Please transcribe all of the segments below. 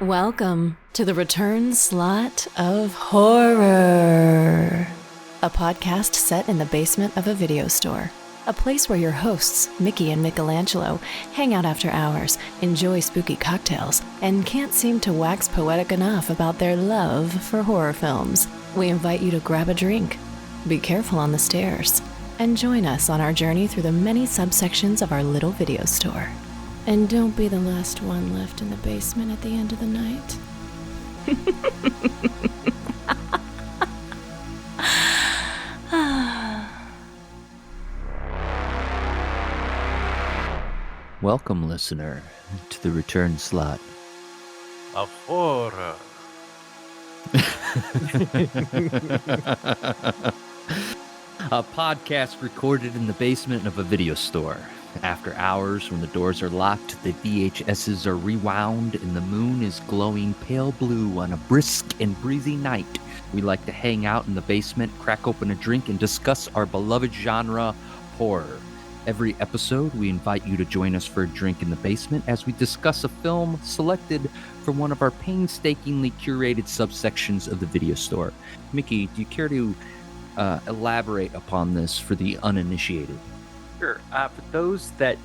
Welcome to the return slot of horror, a podcast set in the basement of a video store, a place where your hosts, Mickey and Michelangelo, hang out after hours, enjoy spooky cocktails, and can't seem to wax poetic enough about their love for horror films. We invite you to grab a drink, be careful on the stairs, and join us on our journey through the many subsections of our little video store. And don't be the last one left in the basement at the end of the night. Welcome, listener, to the return slot of horror. A podcast recorded in the basement of a video store. After hours, when the doors are locked, the VHSs are rewound, and the moon is glowing pale blue on a brisk and breezy night, we like to hang out in the basement, crack open a drink, and discuss our beloved genre, horror. Every episode, we invite you to join us for a drink in the basement as we discuss a film selected from one of our painstakingly curated subsections of the video store. Mickey, do you care to elaborate upon this for the uninitiated? Sure. For those that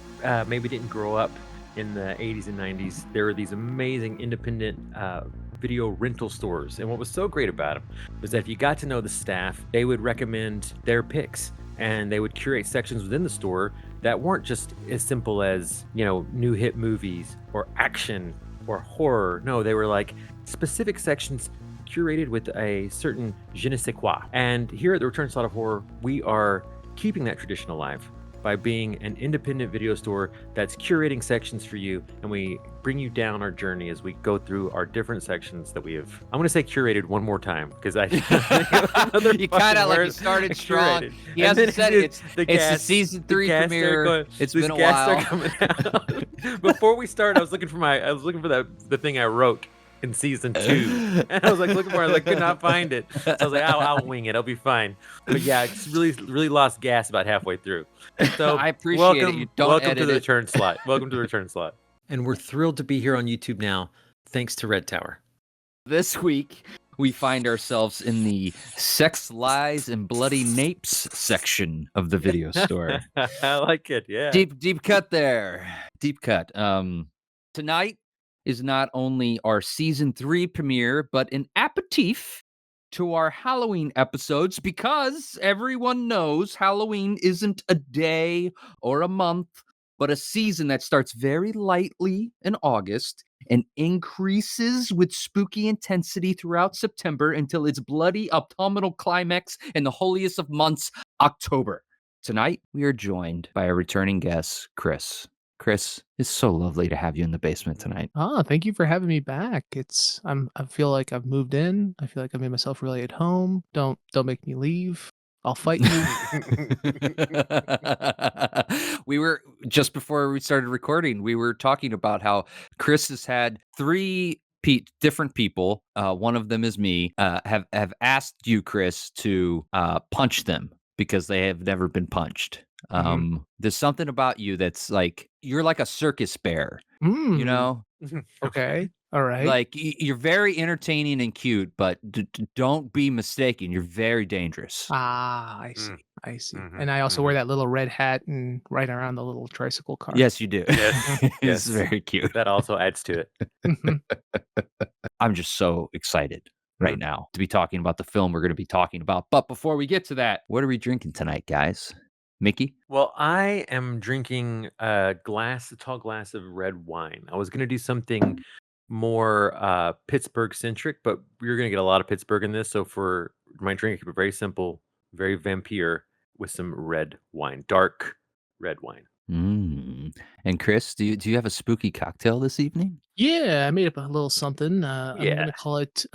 maybe didn't grow up in the 80s and 90s, there were these amazing independent video rental stores. And what was so great about them was that if you got to know the staff, they would recommend their picks. And they would curate sections within the store that weren't just as simple as, new hit movies or action or horror. No, they were like specific sections curated with a certain je ne sais quoi. And here at the Return Slot of Horror, we are keeping that tradition alive by being an independent video store that's curating sections for you, and we bring you down our journey as we go through our different sections that we have. I'm going to say curated one more time because I you kind of like you started strong. He hasn't said it's the season 3 premiere. It's been a while. Coming out. Before we start, I was looking for the thing I wrote in season 2, and I was looking for it. I could not find it, so I was like, I'll wing it. I'll be fine. But yeah, it's really lost gas about halfway through. So I appreciate it. You don't welcome edit to the it. return slot. Welcome to the return slot. And we're thrilled to be here on YouTube now, thanks to Red Tower. This week, we find ourselves in the sex, lies, and bloody napes section of the video store. I like it. Yeah. Deep cut there. Deep cut. Tonight is not only our season 3 premiere, but an aperitif to our Halloween episodes, because everyone knows Halloween isn't a day or a month, but a season that starts very lightly in August and increases with spooky intensity throughout September until its bloody autumnal climax in the holiest of months, October. Tonight, we are joined by a returning guest, Chris. Chris, it's so lovely to have you in the basement tonight. Oh, thank you for having me back. I feel like I've moved in. I feel like I made myself really at home. Don't make me leave. I'll fight you. We were just before we started recording, we were talking about how Chris has had 3 different people. One of them is me. Have asked you, Chris, to punch them because they have never been punched. There's something about you that's like you're like a circus bear, you know? Okay. All right. Like you're very entertaining and cute, but don't be mistaken. You're very dangerous. I see. And I also wear that little red hat and ride around the little tricycle car. Yes, you do. Yes. It's very cute. That also adds to it. I'm just so excited right now to be talking about the film we're going to be talking about. But before we get to that, what are we drinking tonight, guys? Mickey? Well, I am drinking a tall glass of red wine. I was going to do something more Pittsburgh-centric, but we're going to get a lot of Pittsburgh in this. So for my drink, I keep it very simple, very vampire with some red wine, dark red wine. And Chris, do you have a spooky cocktail this evening? Yeah, I made up a little something. I'm going to call it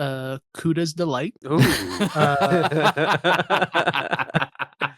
Cuda's Delight. Ooh.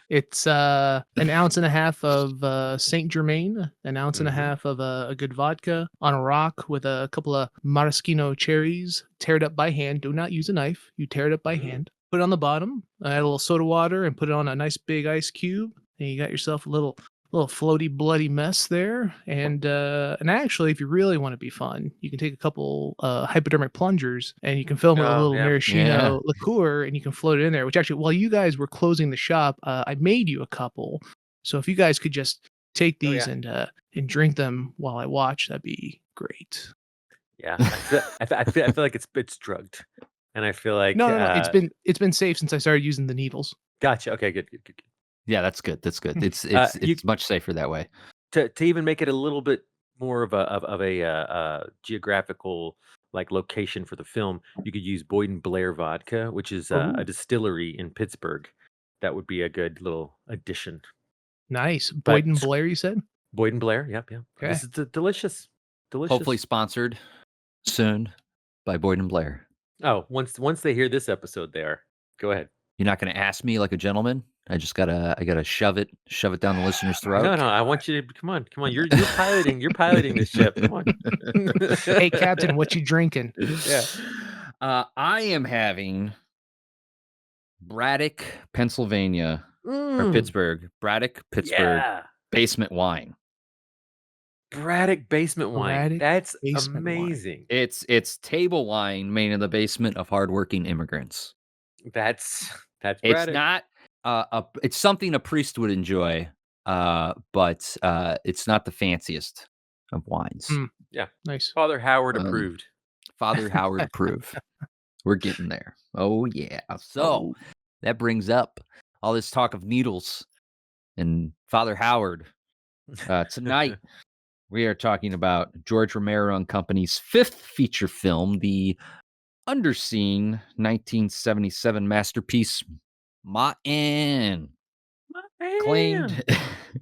It's an ounce and a half of Saint Germain, an ounce and a half of a good vodka on a rock with a couple of maraschino cherries, teared up by hand. Do not use a knife. You tear it up by hand. Put it on the bottom, add a little soda water, and put it on a nice big ice cube. And you got yourself a little little floaty, bloody mess there. And actually, if you really want to be fun, you can take a couple hypodermic plungers and you can fill them with a Oh, little yeah. maraschino liqueur, and you can float it in there. Which actually, while you guys were closing the shop, I made you a couple. So if you guys could just take Oh, these yeah. and drink them while I watch, that'd be great. Yeah, I feel like it's drugged, and I feel like No, it's been safe since I started using the needles. gotcha. Okay, good. Yeah, that's good. That's good. It's You much safer that way. to even make it a little bit more of a geographical like location for the film. You could use Boyd and Blair vodka, which is a Ooh. distillery in Pittsburgh. That would be a good little addition. Nice. Boyd But and Blair, you said? Boyd and Blair, yep. Okay. This is delicious. Hopefully sponsored soon by Boyd and Blair. Oh, once they hear this episode, they are. Go ahead. You're not going to ask me like a gentleman. I gotta shove it down the listener's throat. No, I want you to come on. You're piloting this ship. Come on. Hey, Captain, what you drinking? Yeah. I am having Braddock, Pennsylvania, or Pittsburgh. Braddock, Pittsburgh Yeah. basement wine. Braddock basement wine. Braddock That's basement wine. amazing. It's table wine made in the basement of hardworking immigrants. That's It's Braddock. not it's something a priest would enjoy, but it's not the fanciest of wines. Yeah. Nice. Father Howard Um, approved. Father Howard approved. We're getting there. Oh yeah. So Oh. that brings up all this talk of needles and Father Howard. Tonight we are talking about George Romero and Company's fifth feature film, the underseen 1977 masterpiece Martin,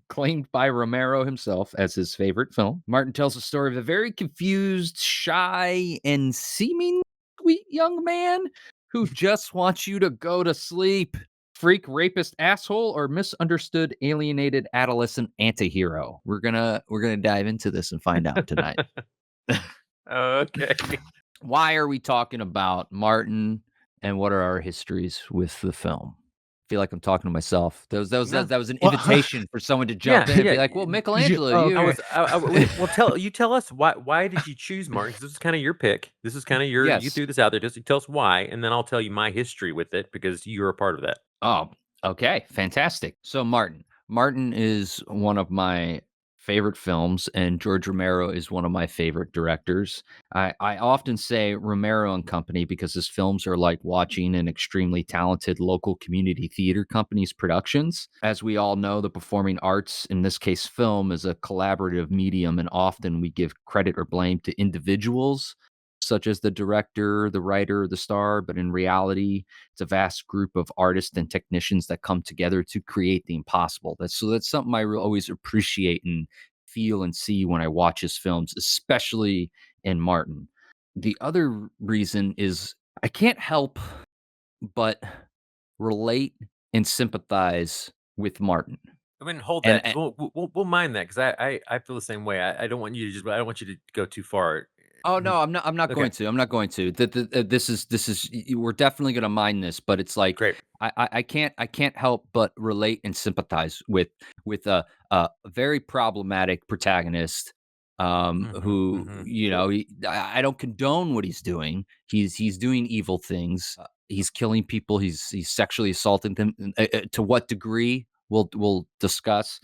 claimed by Romero himself as his favorite film. Martin tells the story of a very confused, shy, and seemingly sweet young man who just wants you to go to sleep. Freak, rapist, asshole, or misunderstood, alienated adolescent antihero. We're gonna dive into this and find out tonight. Okay. Why are we talking about Martin, and what are our histories with the film? I feel like I'm talking to myself. That was an invitation for someone to jump in and be like, "Well, Michelangelo, you." Tell us why did you choose Martin? 'Cause this is kind of your pick. This is kind of you Yes. threw this out there. Just tell us why, and then I'll tell you my history with it because you're a part of that. Oh, okay, fantastic. So Martin is one of my favorite films, and George Romero is one of my favorite directors. I often say Romero and Company because his films are like watching an extremely talented local community theater company's productions. As we all know, the performing arts, in this case film, is a collaborative medium, and often we give credit or blame to individuals such as the director, the writer, the star, but in reality, it's a vast group of artists and technicians that come together to create the impossible. That's something I always appreciate and feel and see when I watch his films, especially in Martin. The other reason is I can't help but relate and sympathize with Martin. I mean, hold And- that. We'll mind that because I feel the same way. I don't want you to I don't want you to go too far. Oh no, I'm not Okay. going to. I'm not going to. This is we're definitely going to mind this, but it's like Great. I can't help but relate and sympathize with a very problematic protagonist who I don't condone what he's doing. He's doing evil things. He's killing people. He's sexually assaulting them. To what degree we'll discuss.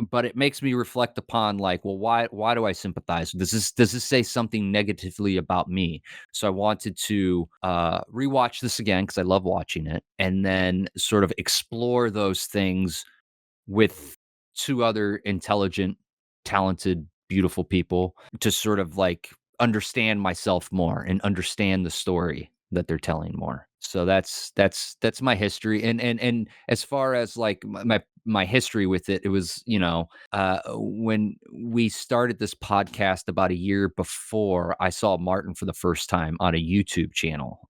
But it makes me reflect upon like, well, why do I sympathize? Does this say something negatively about me? So I wanted to rewatch this again because I love watching it, and then sort of explore those things with two other intelligent, talented, beautiful people to sort of like understand myself more and understand the story that they're telling more. So that's my history. And as far as like my history with it, it was, when we started this podcast about a year before, I saw Martin for the first time on a YouTube channel.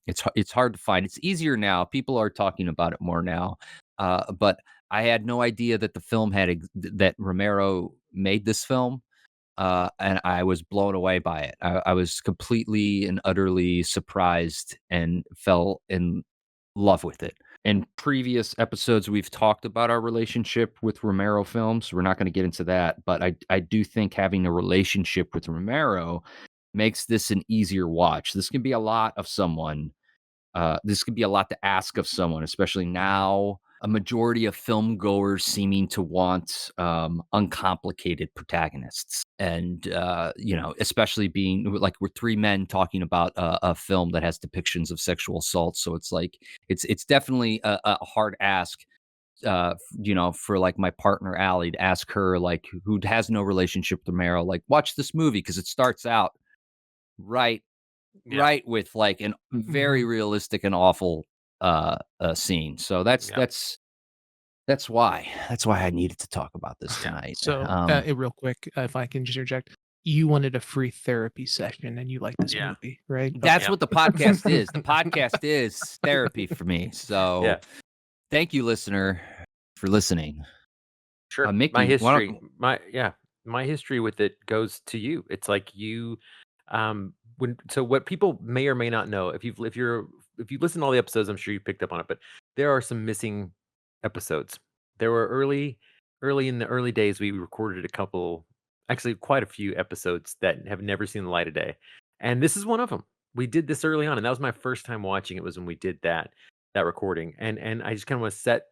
It's hard to find. It's easier now. People are talking about it more now. But I had no idea that the film that Romero made this film. And I was blown away by it. I was completely and utterly surprised and fell in love with it. In previous episodes, we've talked about our relationship with Romero films. We're not going to get into that, but I do think having a relationship with Romero makes this an easier watch. This can be a lot of someone. This could be a lot to ask of someone, especially now. A majority of film goers seeming to want uncomplicated protagonists, and especially being like we're three men talking about a film that has depictions of sexual assault. So it's like it's definitely a hard ask, for like my partner Allie to ask her, like, who has no relationship with Romero, like, watch this movie because it starts out right Yeah. right with like an very realistic and awful scene. So that's why I needed to talk about this Yeah. tonight. So, real quick, if I can just interject, you wanted a free therapy session and you like this Yeah. movie, right? That's Yeah. what the podcast is. The podcast is therapy for me. So Yeah. thank you, listener, for listening. Sure. Mickey, My why don't- history, my history with it goes to you. It's like you, so what people may or may not know, if you listen to all the episodes, I'm sure you picked up on it, but there are some missing episodes. There were early in the early days, we recorded a couple, actually quite a few episodes that have never seen the light of day, and this is one of them. We did this early on, and that was my first time watching it. Was when we did that recording, and I just kind of want to set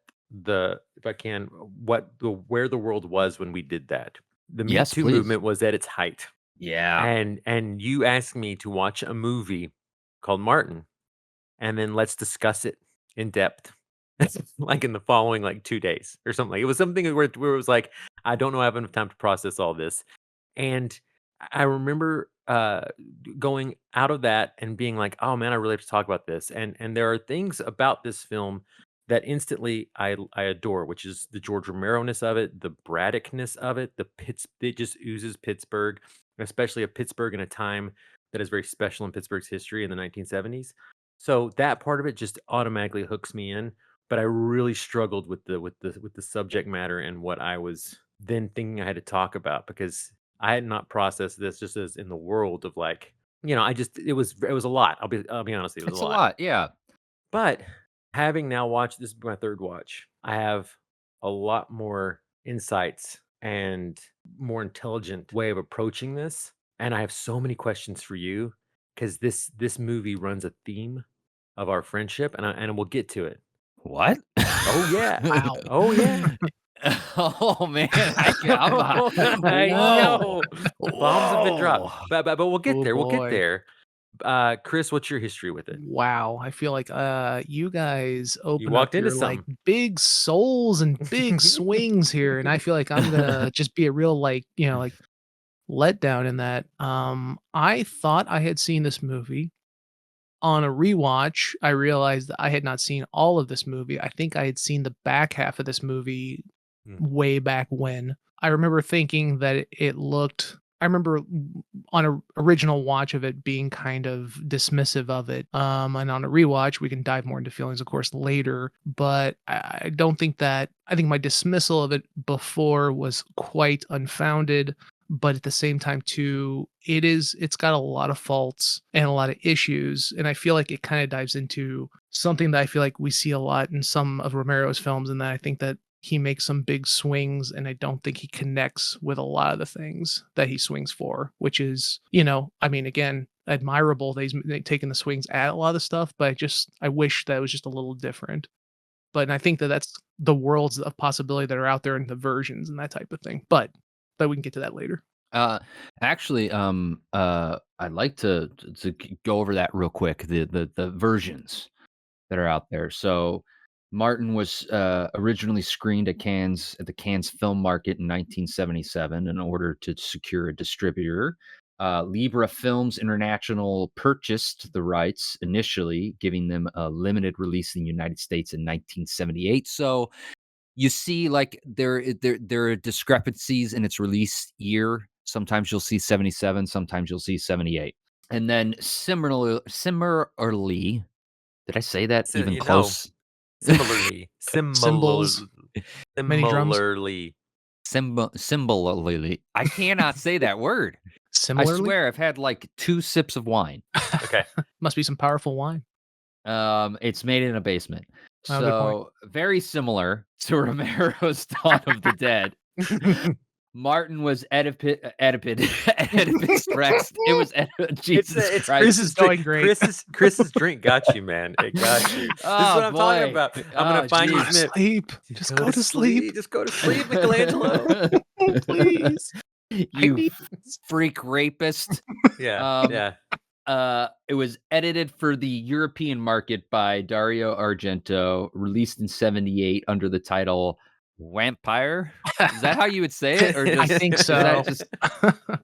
if I can, where the world was when we did that. The Me Yes, Too please. movement was at its height, Yeah. and you asked me to watch a movie called Martin, and then let's discuss it in depth, like in the following like 2 days or something. It was something where it was like, I don't know, I have enough time to process all this, and I remember going out of that and being like, oh man, I really have to talk about this. And there are things about this film that instantly I adore, which is the George Romero-ness of it, the Braddockness of it, it just oozes Pittsburgh, especially a Pittsburgh in a time that is very special in Pittsburgh's history in the 1970s. So that part of it just automatically hooks me in. But I really struggled with the subject matter and what I was then thinking I had to talk about, because I had not processed this just as in the world of like, it was a lot. I'll be honest, it was It's a a lot. lot. Yeah. But having now watched this, is my third watch, I have a lot more insights and more intelligent way of approaching this. And I have so many questions for you, because this movie runs a theme of our friendship, and we'll get to it. What? Oh yeah. Wow. Oh yeah. Oh man, I whoa, know. Bombs have been dropped. whoa. But we'll get Oh there. We'll get boy. there. Chris, what's your history with it? Wow. I feel like you guys open up walked into your like something. big souls and big swings here. And I feel like I'm gonna just be a real like, like letdown in that. I thought I had seen this movie. On a rewatch, I realized that I had not seen all of this movie. I think I had seen the back half of this movie way back when. I remember thinking that it looked. I remember on a original watch of it being kind of dismissive of it. And on a rewatch, we can dive more into feelings, of course, later. But I don't think that. I think my dismissal of it before was quite unfounded. But at the same time too, it's got a lot of faults and a lot of issues, and I feel like it kind of dives into something that I feel like we see a lot in some of Romero's films, and that I think that he makes some big swings, and I don't think he connects with a lot of the things that he swings for, which is, I mean, again, admirable that he's taking the swings at a lot of the stuff, but I wish that it was just a little different. But I think that that's the worlds of possibility that are out there in the versions and that type of thing. But we can get to that later. Actually, I'd like to go over that real quick. The versions that are out there. So, Martin was originally screened at the Cannes Film Market in 1977 in order to secure a distributor. Libra Films International purchased the rights initially, giving them a limited release in the United States in 1978. So you see, like there are discrepancies in its release year. Sometimes you'll see 77, sometimes you'll see 78. And then similarly, did I say that So, even close? Similarly. Symbols, many drums. Similarly. Similarly. I cannot say that word. I Similarly, swear I've had like 2 sips of wine. Okay. must be some powerful wine. It's made in a basement. Oh, good point. So very similar to Romero's Dawn of the Dead. Martin was Oedipus Rex. It was Jesus It's Christ. This is going great. Chris's drink got you, man. It got you. This is Oh, what I'm talking boy. about. I'm gonna find geez. you Go to Smith. sleep. Just go to sleep. Just go to sleep, Michelangelo. Please. I You need freak rapist. Yeah, Um, yeah. It was edited for the European market by Dario Argento, released in 1978 under the title Vampire. Is that how you would say it? Or I just, think is that so. just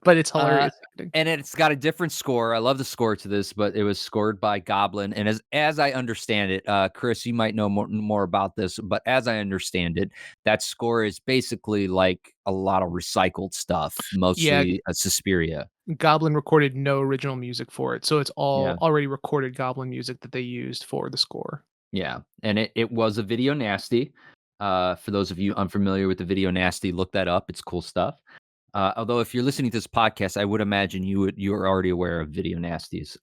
But it's hilarious. Acting. and it's got a different score. I love the score to this, but it was scored by Goblin. And as I understand it, Chris, you might know more about this, but as I understand it, that score is basically like a lot of recycled stuff, mostly Suspiria. Goblin recorded no original music for it, so it's all Yeah. already recorded Goblin music that they used for the score. Yeah, and it was a video nasty. For those of you unfamiliar with the video nasty, look that up. It's cool stuff. Although if you're listening to this podcast, I would imagine you're already aware of video nasties.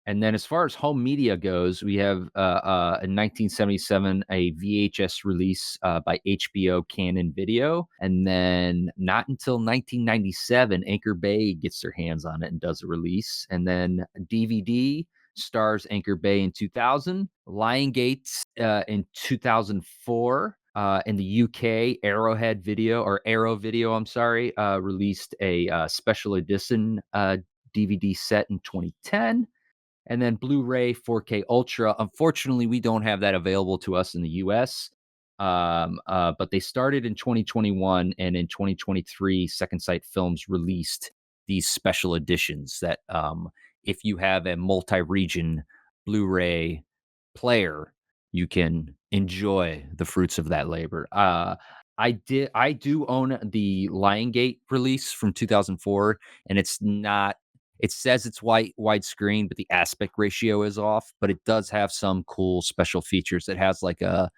And then as far as home media goes, we have in 1977 a VHS release by HBO Canon Video, and then not until 1997 Anchor Bay gets their hands on it and does a release, and then DVD stars Anchor Bay in 2000, Lion Gates in 2004. In the UK, Arrow Video, I'm sorry, released a special edition DVD set in 2010. And then Blu-ray 4K Ultra. Unfortunately, we don't have that available to us in the US. But they started in 2021, and in 2023, Second Sight Films released these special editions that if you have a multi-region Blu-ray player, you can enjoy the fruits of that labor. I do own the Lion Gate release from 2004, and it says it's widescreen, but the aspect ratio is off. But it does have some cool special features. It has like a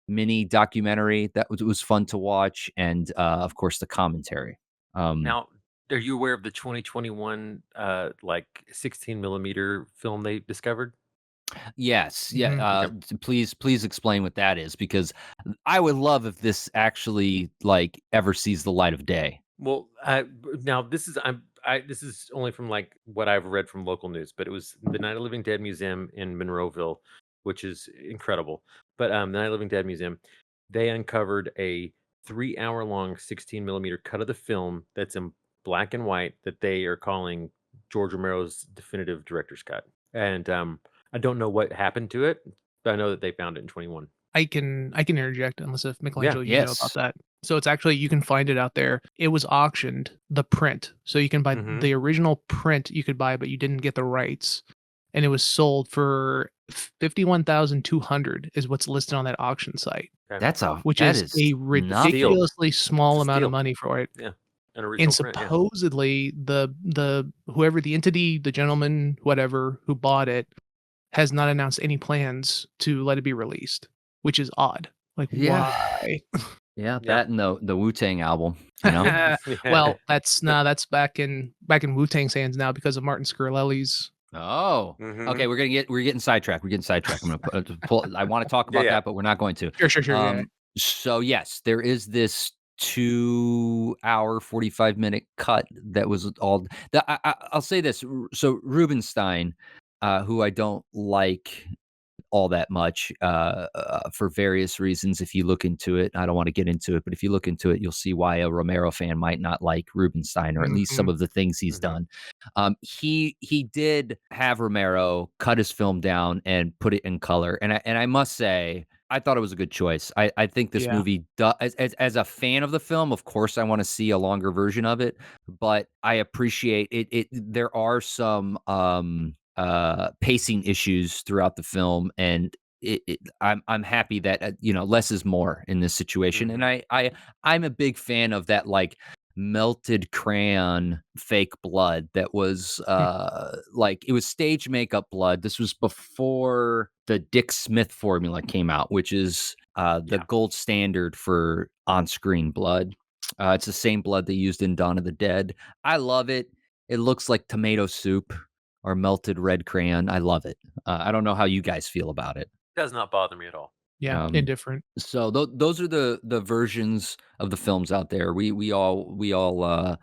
mini documentary that was fun to watch, and of course the commentary. Now, are you aware of the 2021 like 16 millimeter film they discovered? Yes, Mhm. yeah. Please explain what that is, because I would love if this actually like ever sees the light of day. Well, now this is this is only from like what I've read from local news, but it was the Night of the Living Dead Museum in Monroeville, which is incredible. But the Night of the Living Dead Museum, they uncovered a 3 hour long 16 millimeter cut of the film that's in black and white that they are calling George Romero's definitive director's cut. And I don't know what happened to it, but I know that they found it in 21. I can interject unless if Michelangelo you know Yes. about that. So it's actually you can find it out there. It was auctioned, the print. So you can buy Mhm. the original print you could buy, but you didn't get the rights. And it was sold for 51,200 is what's listed on that auction site, Okay. which that is a nothing. ridiculously small It's a amount steal. of money for it. An And original print. Yeah. supposedly the whoever the entity, the gentleman, whatever who bought it, has not announced any plans to let it be released, which is odd. Like Yeah. why? Yeah, Yeah. that and the Wu-Tang album. You know? Well, that's back in Wu-Tang's hands now because of Martin Scorsese. Oh, Mhm. okay. We're getting sidetracked. I'm gonna pull. I want to talk about Yeah. that, but we're not going to. Sure. Yeah. So yes, there is this 2 hour 45-minute cut that was all. I'll say this. So Rubenstein, who I don't like all that much for various reasons. If you look into it, I don't want to get into it, but if you look into it, you'll see why a Romero fan might not like Rubenstein, or at least some of the things he's done. He did have Romero cut his film down and put it in color, and I must say, I thought it was a good choice. I think this Yeah. movie, as a fan of the film, of course, I want to see a longer version of it, but I appreciate it. There are some pacing issues throughout the film, and I'm happy that less is more in this situation. And I'm a big fan of that, like, melted crayon fake blood that was like, it was stage makeup blood. This was before the Dick Smith formula came out, which is the gold standard for on-screen blood. It's the same blood they used in Dawn of the Dead. I love it. It looks like tomato soup or melted red crayon. I love it. I don't know how you guys feel about it. Does not bother me at all. Yeah, Um, indifferent. So those are the versions of the films out there. We all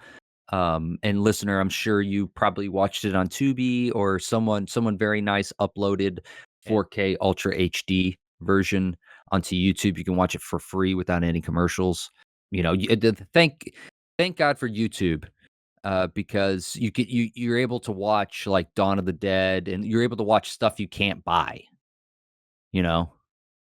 and listener, I'm sure you probably watched it on Tubi or someone very nice uploaded Yeah. 4K Ultra HD version onto YouTube. You can watch it for free without any commercials. Thank God for YouTube. Because you're able to watch like Dawn of the Dead, and you're able to watch stuff you can't buy, you know,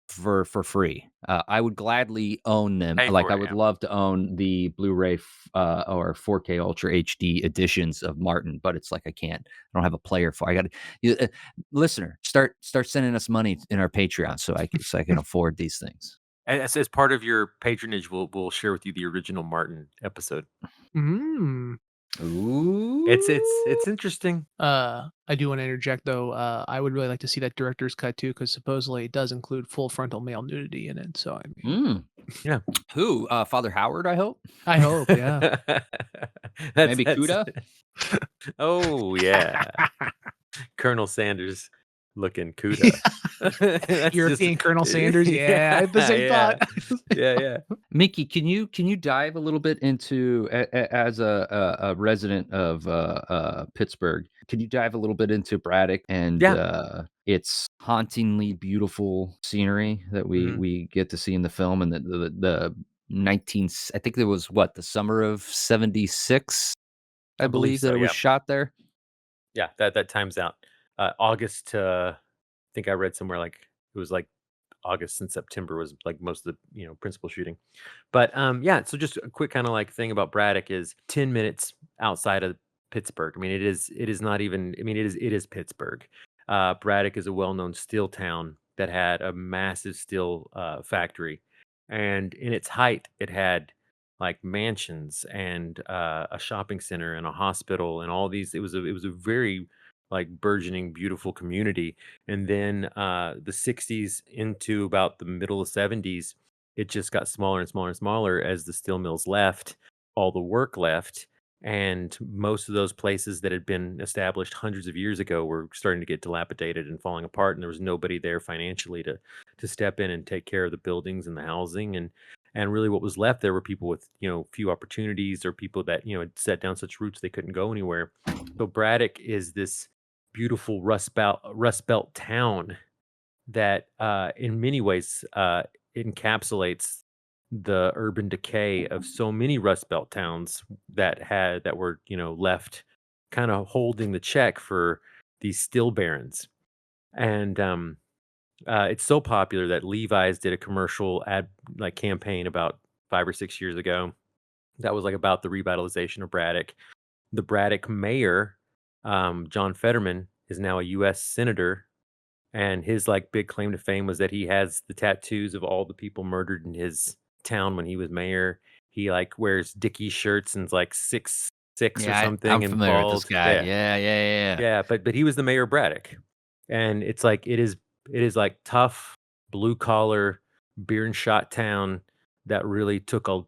for free. I would gladly own them. Pay Like for I it, would yeah. love to own the Blu-ray or 4K Ultra HD editions of Martin, but it's like I can't. I don't have a player for. I got to listener start sending us money in our Patreon so I can afford these things. And as part of your patronage, we'll share with you the original Martin episode. Mm. Ooh, It's interesting. I do want to interject though. I would really like to see that director's cut too, because supposedly it does include full frontal male nudity in it. So I mean, Yeah. Who? Father Howard, I hope. I hope, yeah. Maybe Cuda? Oh yeah, Colonel Sanders looking Cuda. That's just European Colonel Sanders. Yeah, I had the same thought. yeah. Mickey, can you dive a little bit into as a resident of Pittsburgh? Can you dive a little bit into Braddock and Yeah. its hauntingly beautiful scenery that Mhm. we get to see in the film, and the 19 I think it was what, the summer of 76, I believe that so. it was Yeah, shot there. yeah. That times out. August to I think I read somewhere like it was like August and September was like most of the principal shooting. But yeah, so just a quick kind of like thing about Braddock is 10 minutes outside of Pittsburgh. I mean, it is not even. I mean, it is Pittsburgh. Braddock is a well-known steel town that had a massive steel factory, and in its height, it had like mansions and a shopping center and a hospital and all these. It was a very like burgeoning, beautiful community. And then the 60s into about the middle of 70s, it just got smaller and smaller and smaller as the steel mills left, all the work left, and most of those places that had been established hundreds of years ago were starting to get dilapidated and falling apart, and there was nobody there financially to step in and take care of the buildings and the housing. And really what was left there were people with few opportunities, or people that had set down such roots they couldn't go anywhere. So Braddock is this beautiful rust belt town that in many ways encapsulates the urban decay of so many Rust Belt towns that were left kind of holding the check for these steel barons. And it's so popular that Levi's did a commercial ad like campaign about 5 or 6 years ago that was like about the revitalization of Braddock. The Braddock mayor, John Fetterman, is now a U.S. senator, and his like big claim to fame was that he has the tattoos of all the people murdered in his town when he was mayor. He like wears Dickie shirts and is like 6'6" or Yeah, I'm something and familiar with this bald. guy. Yeah. Yeah. Yeah, but he was the mayor of Braddock. And it's like it is like tough blue collar beer and shot town that really took a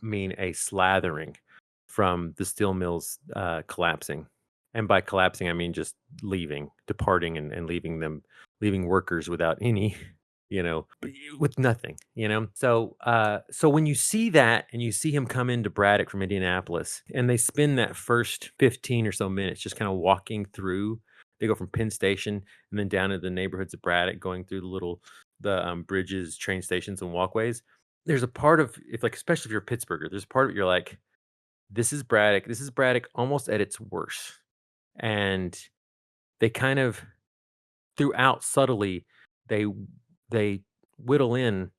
slathering from the steel mills collapsing. And by collapsing I mean just departing and leaving workers without any with nothing. So when you see that and you see him come into Braddock from Indianapolis, and they spend that first 15 or so minutes just kind of walking through. They go from Penn Station and then down to the neighborhoods of Braddock, going through the bridges, train stations, and walkways. There's a part of, if like, especially if you're a Pittsburgher, there's a part of it you're like, this is Braddock. This is Braddock almost at its worst. And they kind of throughout subtly, they they whittle in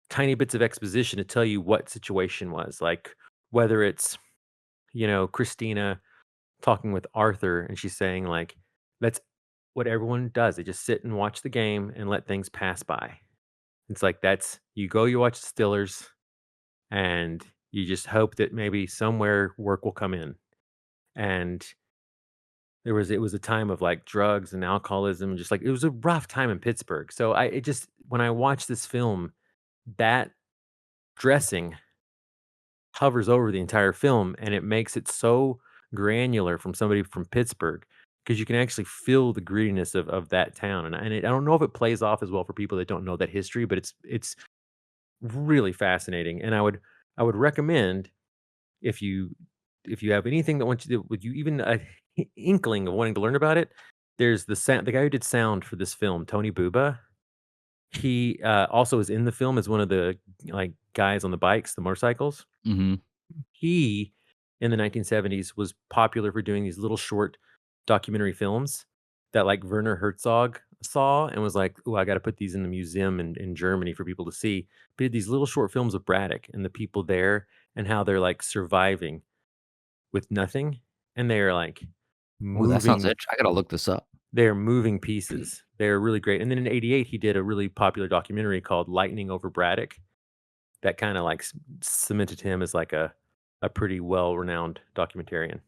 tiny bits of exposition to tell you what situation was. Like whether it's, Christina talking with Arthur and she's saying like, that's what everyone does. They just sit and watch the game and let things pass by. It's like you watch the Stillers and you just hope that maybe somewhere work will come in. And it was a time of like drugs and alcoholism, just like it was a rough time in Pittsburgh. So when I watch this film, that dressing hovers over the entire film, and it makes it so granular from somebody from Pittsburgh, because you can actually feel the grittiness of that town, and I don't know if it plays off as well for people that don't know that history, but it's really fascinating, and I would recommend if you have anything that wants you to, would you even a inkling of wanting to learn about it, there's the guy who did sound for this film, Tony Buba. He also is in the film as one of the like guys on the bikes, the motorcycles. Hmm. He in the 1970s was popular for doing these little short documentary films that like Werner Herzog saw and was like, "Oh, I got to put these in the museum in Germany for people to see." But he did these little short films of Braddock and the people there and how they're like surviving with nothing, and they're like Oh, that sounds moving. interesting. I gotta look this up. They're moving pieces. They're really great. And then in '88, he did a really popular documentary called "Lightning Over Braddock" that kind of like cemented him as like a pretty well renowned documentarian.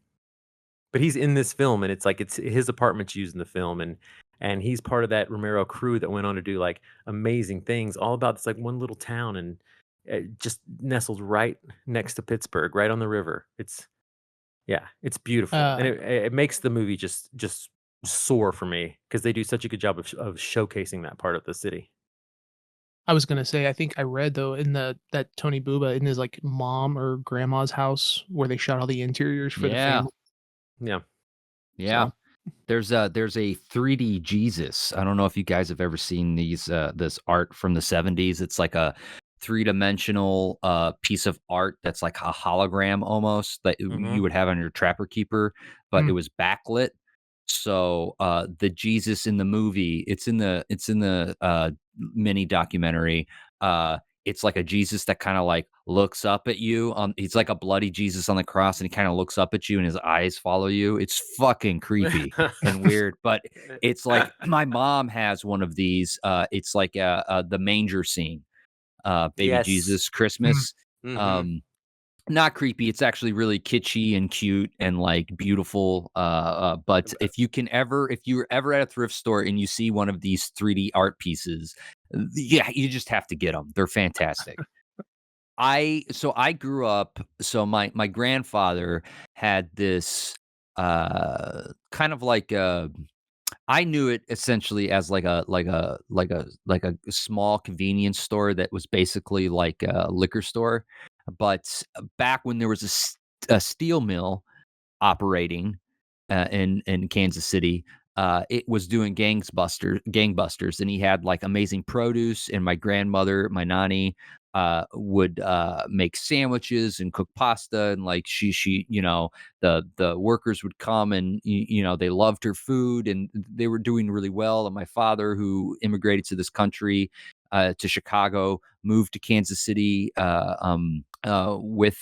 But he's in this film, and it's like it's his apartment's used in the film, and he's part of that Romero crew that went on to do like amazing things, all about this like one little town and just nestled right next to Pittsburgh, right on the river. Yeah, it's beautiful, and Uh, it makes the movie just soar for me because they do such a good job of showcasing that part of the city. I was gonna say, I think I read though in that Tony Buba in his like mom or grandma's house where they shot all the interiors for the Yeah, family. Yeah. yeah. So There's a 3D Jesus. I don't know if you guys have ever seen this art from the 70s. It's like a three-dimensional piece of art that's like a hologram almost that Hmm. you would have on your Trapper Keeper, but it mm, was backlit. So the Jesus in the movie, it's in the mini documentary. Uh it's like a Jesus that kind of like looks up at you on he's like a bloody Jesus on the cross and he kind of looks up at you and his eyes follow you. It's fucking creepy and weird, but it's like my mom has one of these. It's like the manger scene, baby Yes. Jesus mm, Christmas. Hmm. Um, Not creepy. It's actually really kitschy and cute and like beautiful. But if you're ever at a thrift store and you see one of these 3D art pieces, yeah, you just have to get them. They're fantastic. I grew up. So my grandfather had this kind of like I knew it essentially as like a small convenience store that was basically like a liquor store. But back when there was a steel mill operating in Kansas City. It was doing gangbusters, and he had like amazing produce. And my grandmother, my nanny, would make sandwiches and cook pasta, and like she, the workers would come, and they loved her food, and they were doing really well. And my father, who immigrated to this country, to Chicago, moved to Kansas City. With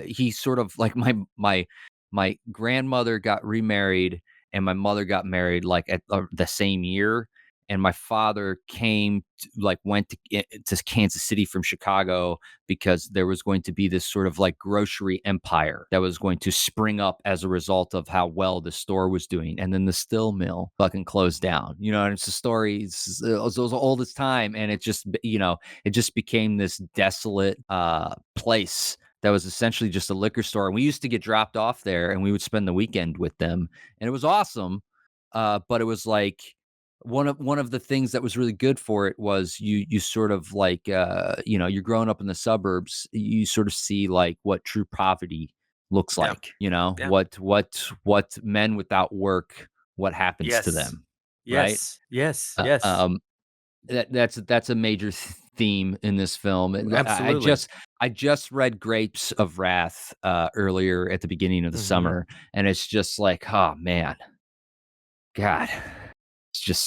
he sort of like my grandmother got remarried and my mother got married like at the same year. And my father went to Kansas City from Chicago because there was going to be this sort of like grocery empire that was going to spring up as a result of how well the store was doing. And then the still mill fucking closed down, and it's a story. It was old as time. And it just became this desolate place that was essentially just a liquor store. And we used to get dropped off there and we would spend the weekend with them. And it was awesome. But it was like one of the things that was really good for it was you sort of like you're growing up in the suburbs, you sort of see like what true poverty looks Yeah. like, Yeah. what men without work, what happens to Yes. them, right? Yes. Yes. Uh, Yes. um, that's a major theme in this film. Absolutely. I just read Grapes of Wrath earlier at the beginning of the Hmm. summer, and it's just like, oh man, God, Yeah.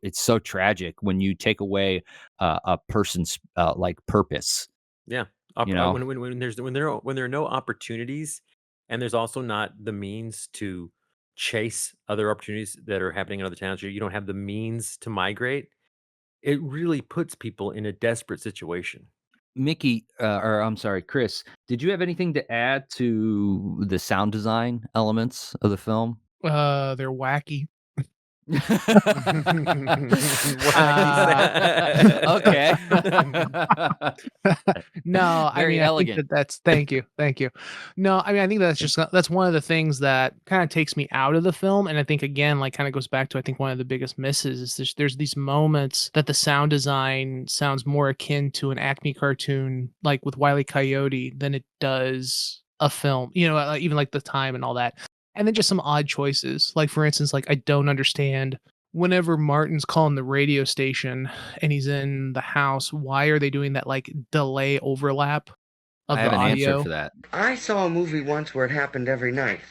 it's so tragic when you take away a person's like purpose, Yeah. you know. When there are no opportunities, and there's also not the means to chase other opportunities that are happening in other towns, you don't have the means to migrate. It really puts people in a desperate situation. Mickey, or I'm sorry, Chris, did you have anything to add to the sound design elements of the film? they're wacky. Okay. No, I Very mean, I think elegant. that's thank you, thank you. No, I mean, I think that's one of the things that kinda takes me out of the film, and I think, again, like, kinda goes back to, I think, one of the biggest misses is there's these moments that the sound design sounds more akin to an Acme cartoon, like, with Wile E. Coyote than it does a film, even, like, the time and all that. And then just some odd choices, like, for instance, like, I don't understand whenever Martin's calling the radio station and he's in the house, why are they doing that, like, delay overlap I of the have an answer audio? for that. I saw a movie once where it happened every night.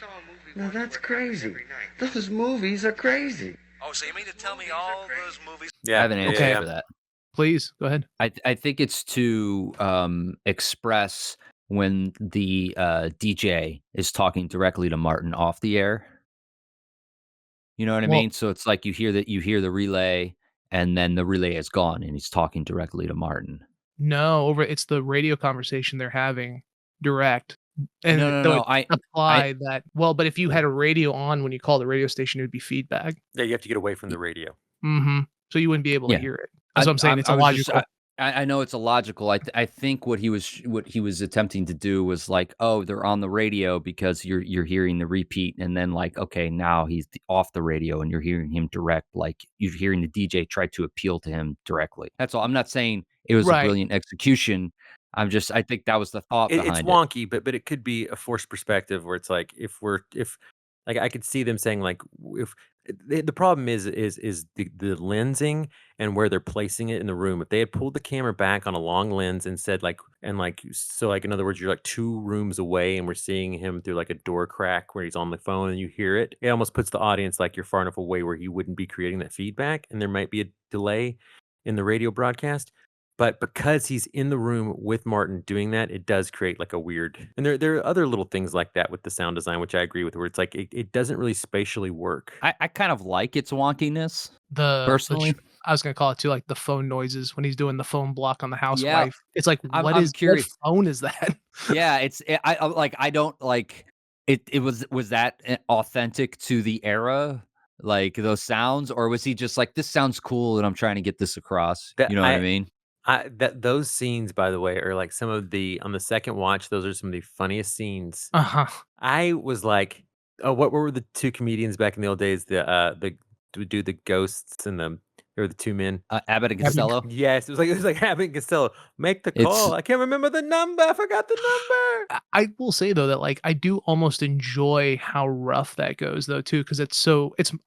Now that's crazy. Those movies are crazy. Oh, so you mean to tell me all those movies? I have an answer Okay. for that. Please, go ahead. I think it's to express when the DJ is talking directly to Martin off the air. You know what I Well, mean? So it's like you hear the relay, and then the relay is gone, and he's talking directly to Martin. no, it's the radio conversation they're having direct, No, and no, though no. it's I implied that but if you had a radio on when you call the radio station, it would be feedback. Yeah, you have to get away from the radio. Mhm. So you wouldn't be able to Yeah. hear it. That's what I'm saying, it's I was just illogical. I know it's illogical. I think what he was attempting to do was like, oh, they're on the radio because you're hearing the repeat, and then like, okay, now he's off the radio, and you're hearing him direct, like you're hearing the DJ try to appeal to him directly. That's all. I'm not saying it was a Right. brilliant execution. I think that was the thought It's behind it. wonky, but it could be a forced perspective where it's like if like I could see them saying like if the problem is the lensing and where they're placing it in the room. If they had pulled the camera back on a long lens and said so like in other words, you're like 2 rooms away and we're seeing him through like a door crack where he's on the phone and you hear it, it almost puts the audience like you're far enough away where he wouldn't be creating that feedback and there might be a delay in the radio broadcast. But because he's in the room with Martin doing that, it does create like a weird and there are other little things like that with the sound design, which I agree with, where it's like it doesn't really spatially work. I kind of like its wonkiness The personally. I was gonna call it too, like, the phone noises when he's doing the phone block on the Yeah, housewife. It's like, I'm what curious. phone is that? Yeah, I like I don't like it. It was that authentic to the era, like those sounds, or was he just like, this sounds cool and I'm trying to get this across? That You know what I mean? those scenes, by the way, are like some of the on the second watch. Those are some of the funniest scenes. Uh-huh. I was like, oh, what were the 2 comedians back in the old days? The would do the ghosts and they were the 2 men. Abbott and Abbott- Costello. Yes, it was like Abbott and Costello. Make the It's call. I can't remember the number. I forgot the number. I will say though that, like, I do almost enjoy how rough that goes though too, because it's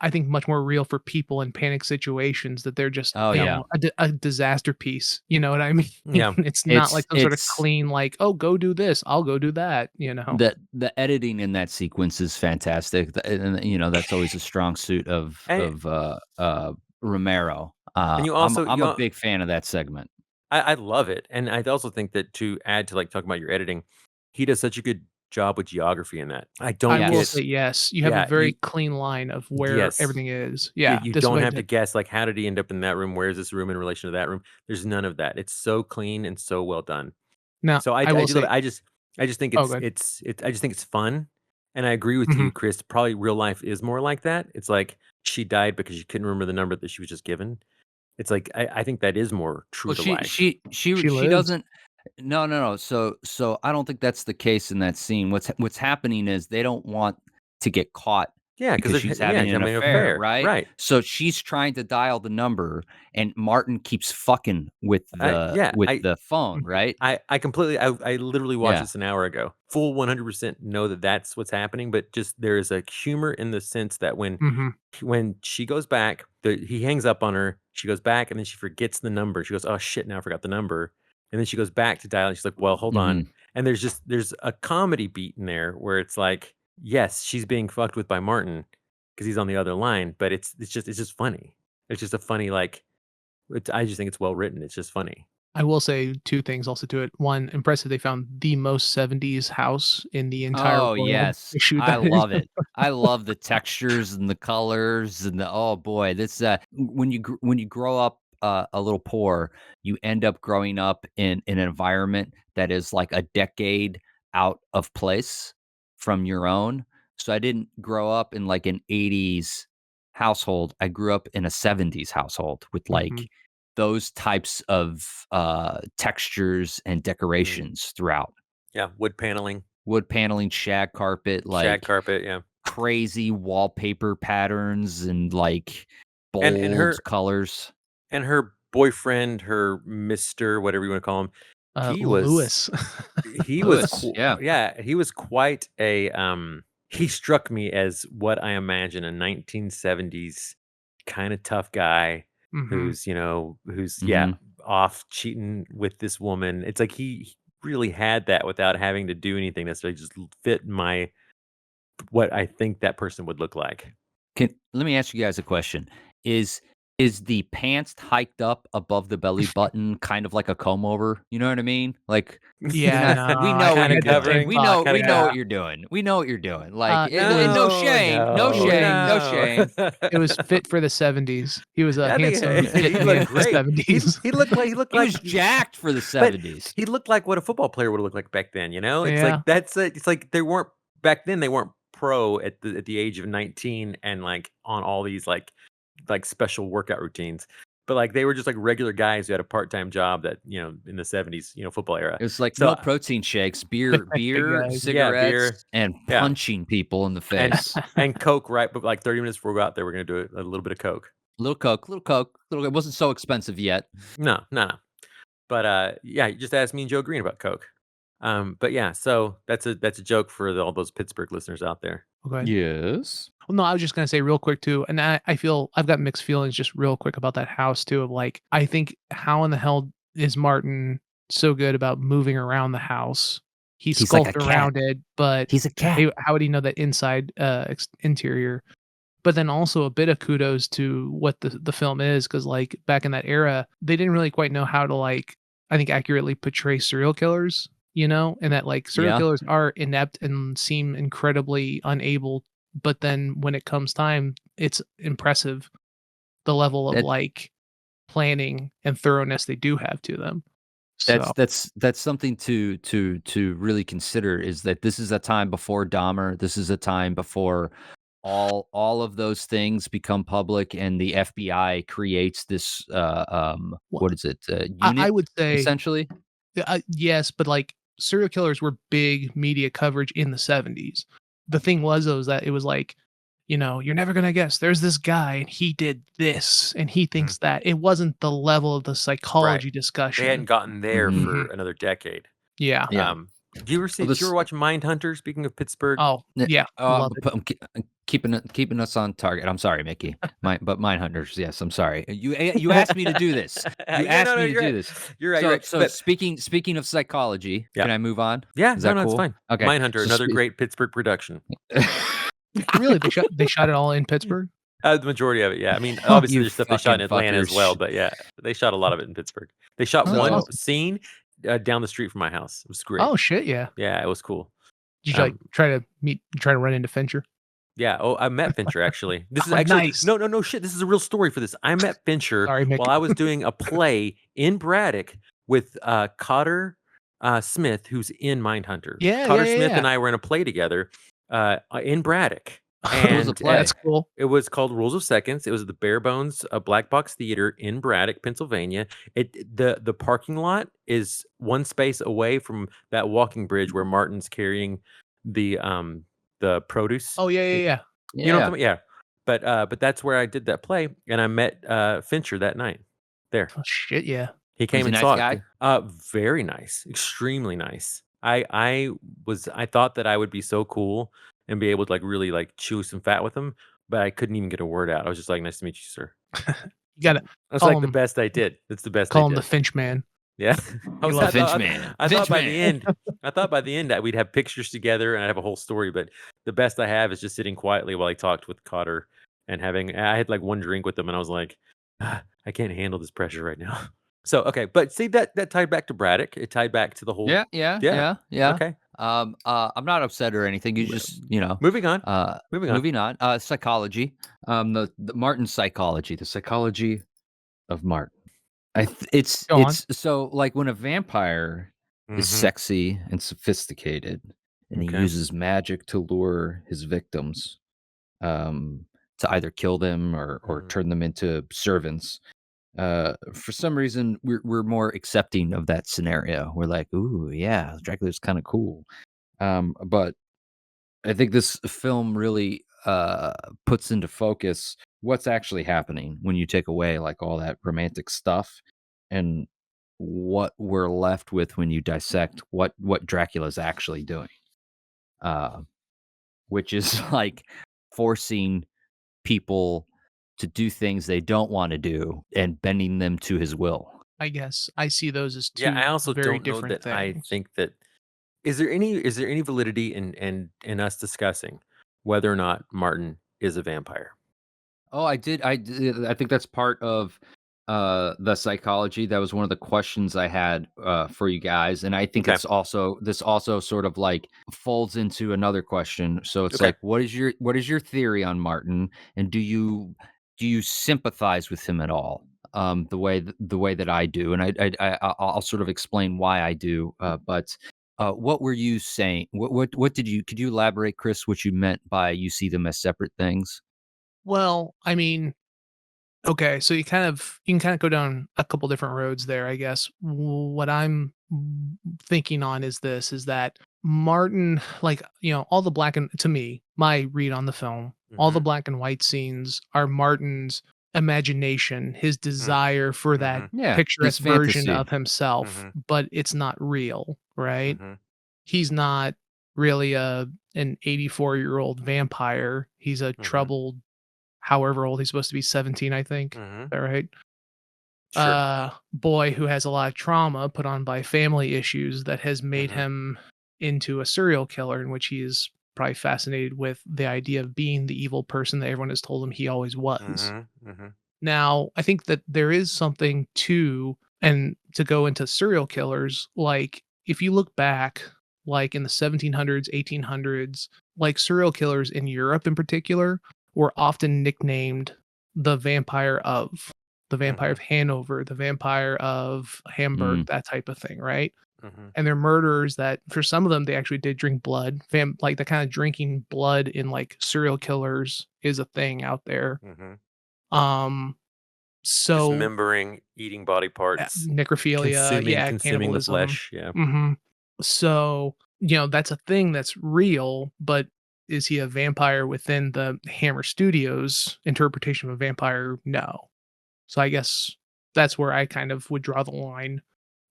I think much more real for people in panic situations that they're just Oh, yeah. a disaster piece. You know what I mean? Yeah. It's not like some sort of It's- clean like, oh, go do this, I'll go do that. the editing in that sequence is fantastic, and that's always a strong suit of Romero. And you also I'm a big fan of that segment. I love it, and I also think that to add to like talking about your editing, he does such a good job with geography in that. I don't I will get say yes. You have Yeah, a very you- clean line of where Yes. everything is. you- Yeah, you this don't way have to that- guess like how did he end up in that room? Where is this room in relation to that room? There's none of that. It's so clean and so well done. Now, So I will do love say, it. I just think Oh, it's go ahead. I just think it's fun, and I agree with Mm-hmm. you, Chris. Probably real life is more like that. It's like she died because she couldn't remember the number that she was just given. It's like I think that is more true Well, to she life. she she She she lives. doesn't. No. So I don't think that's the case in that scene. What's happening is they don't want to get caught Yeah, because because she's having an affair, right? Right. So she's trying to dial the number, and Martin keeps fucking with the phone, right? I completely I literally watched Yeah. this an hour ago. Full 100% know that that's what's happening, but just there is a humor in the sense that Mhm. when she goes back, he hangs up on her. She goes back and then she forgets the number. She goes, "Oh shit, now I forgot the number." And then she goes back to dial and she's like, "Well, hold on." Mhm. And there's a comedy beat in there where it's like, yes, she's being fucked with by Martin because he's on the other line, but it's just funny. It's just a funny I just think it's well written. It's just funny. I will say 2 things also to it. One, impressive they found the most 70s house in the entire Oh world. yes, They shoot I that in. love it. I love the textures and the colors and oh boy, this when you grow up a little poor, you end up growing up in an environment that is like a decade out of place from your own. So I didn't grow up in like an 80s household. I grew up in a 70s household with like those types of textures and decorations throughout. Yeah, wood paneling, Shag carpet, shag like carpet. Yeah, crazy wallpaper patterns and like bold and her colors. and her boyfriend, her Mister, whatever you want to call him, he was Lewis. Lewis, yeah. yeah, he was quite a he struck me as what I imagine a 1970s kind of tough guy who's, who's off cheating with this woman. It's like he really had that without having to do anything necessarily, just fit what I think that person would look like. Let me ask you guys a question. Is the pants hiked up above the belly button kind of like a comb over? You know what I mean? Like Yeah, not, we no, know I what you're had the doing. tank We top, know yeah. what you're doing. We know what you're doing. Like it was- no shame. No shame. It was fit for the 70s. He was a I think handsome fit he man looked in the great. 70s. He looked like He was jacked for the 70s. He looked like what a football player would look like back then. It's Yeah. like that's it. It's like they weren't back then. They weren't pro at the age of 19 and like on all these like special workout routines. But like they were just like regular guys who had a part-time job that in the 70s football era. It was like So no protein shakes, beer, guys. cigarettes, and Yeah. punching people in the face. and Coke, right? But like 30 minutes before we go out there, we're gonna do a little bit of Coke. Little Coke. It wasn't so expensive yet. No. But yeah, you just asked me and Joe Green about Coke. But yeah, so that's a joke for all those Pittsburgh listeners out there. Okay. Yes. Well, no, I was just gonna say real quick too, and I feel I've got mixed feelings just real quick about that house too. Of like, I think how in the hell is Martin so good about moving around the house? He's He's like a sculpted cat. around it, but He's a cat. how would he know that inside interior? But then also a bit of kudos to what the film is, because like back in that era, they didn't really quite know how to like I think accurately portray serial killers, and that like serial Yeah. killers are inept and seem incredibly unable. But then when it comes time, it's impressive the level of like planning and thoroughness they do have to them. So That's something to really consider, is that this is a time before Dahmer. This is a time before all of those things become public, and the FBI creates this what is it? Unit, I would say essentially. yes, but like serial killers were big media coverage in the 70s. The thing was though, is that it was like, you're never gonna guess. There's this guy and he did this and he thinks that. It wasn't the level of the psychology discussion. They hadn't gotten there Mhm. for another decade. Yeah. Yeah. Do you ever watch Mindhunter? Speaking of Pittsburgh, Oh yeah. Love it. I'm keeping us on target. I'm sorry, Mickey. But Mindhunters, yes. I'm sorry. You asked me to do this. You asked me to do this. You're right. So, you're right. so But- speaking of psychology, Yeah. can I move on? yeah, Is that no, cool? it's fine. Okay. Mindhunter, So another great Pittsburgh production. Really? They shot it all in Pittsburgh? The majority of it, yeah. I mean, obviously You there's stuff they shot in fucking Atlanta as well, fuckers. but yeah, they shot a lot of it in Pittsburgh. They shot Oh, one awesome. scene down the street from my house. It was great. Oh shit, yeah. Yeah, it was cool. Did you like try to run into Fincher? Yeah. Oh, I met Fincher actually. This is Oh, actually nice. no shit. This is a real story for this. I met Fincher Sorry, Mick. while I was doing a play in Braddock with Cotter Smith, who's in Mindhunter. Yeah, Cotter yeah, Smith yeah. and I were in a play together in Braddock. It was a And play. That's cool. it was called Rules of Seconds. It was at the Bare Bones Black Box Theater in Braddock, Pennsylvania. The parking lot is one space away from that walking bridge where Martin's carrying the produce. Oh yeah. You know what I'm talking about? Yeah. But that's where I did that play, and I met Fincher that night there. Oh shit, yeah. He came he and a saw nice it. Very nice, extremely nice. I thought that I would be so cool and be able to like really like chew some fat with him, but I couldn't even get a word out. I was just like, "Nice to meet you, sir." You gotta That's Call like the him- best I did. That's the best I call him did. the Finch man. Yeah. I love Finch thought- man. I Finch thought by the man. end, that we'd have pictures together and I'd have a whole story. But the best I have is just sitting quietly while I talked with Cotter and I had like one drink with him and I was like, I can't handle this pressure right now. So okay, but see that tied back to Braddock. It tied back to the whole. Yeah. Okay. I'm not upset or anything. You just, Moving on. moving on. Psychology. The Martin psychology. The psychology of Martin. It's Go on. so like when a vampire is Mhm. sexy and sophisticated, and he Okay. uses magic to lure his victims. to either kill them or Mhm. turn them into servants. For some reason, we're more accepting of that scenario. We're like, ooh, yeah, Dracula's kind of cool. But I think this film really puts into focus what's actually happening when you take away like all that romantic stuff and what we're left with when you dissect what Dracula's actually doing. Uh, which is like forcing people to do things they don't want to do and bending them to his will. I guess I see those as Yeah, I two also very don't know different that I things. think that is there any validity in us discussing whether or not Martin is a vampire? Oh, I think that's part of the psychology. That was one of the questions I had for you guys, and I think Okay. this also sort of like folds into another question. So it's Okay. like, what is your theory on Martin, and do you sympathize with him at all? The way that I do, and I'll sort of explain why I do. But what were you saying? What did you could you elaborate, Chris? What you meant by you see them as separate things? Well, I mean, okay, so you can kind of go down a couple different roads there, I guess. What I'm thinking on is this is that Martin, like, all the black and to me, my read on the film, all the Mhm. black and white scenes are Martin's imagination, his Mm. desire for that Mhm. Yeah, his picturesque version fantasy. of himself, Mhm. but it's not real, right? Mhm. He's not really an 84-year-old vampire. He's a Mhm. troubled however old he's supposed to be, 17, I think. Is Mhm. that right? Sure. Boy who has a lot of trauma put on by family issues that has made Mhm. him into a serial killer, in which he is probably fascinated with the idea of being the evil person that everyone has told him he always was. Mhm. Mhm. Now, I think that there is something to go into serial killers, like if you look back, like in the 1700s, 1800s, like serial killers in Europe in particular were often nicknamed the vampire of, the vampire of Mhm. Hanover, the vampire of Hamburg, Mm, that type of thing, right? Mhm. And they're murderers that for some of them they actually did drink blood. Like the kind of drinking blood in like serial killers is a thing out there. Mhm. Um so Dismembering, eating body parts, necrophilia, yeah, consuming the cannibalism. flesh. Yeah. Mhm. So, that's a thing that's real, but is he a vampire within the Hammer Studios interpretation of a vampire? No. So I guess that's where I kind of would draw the line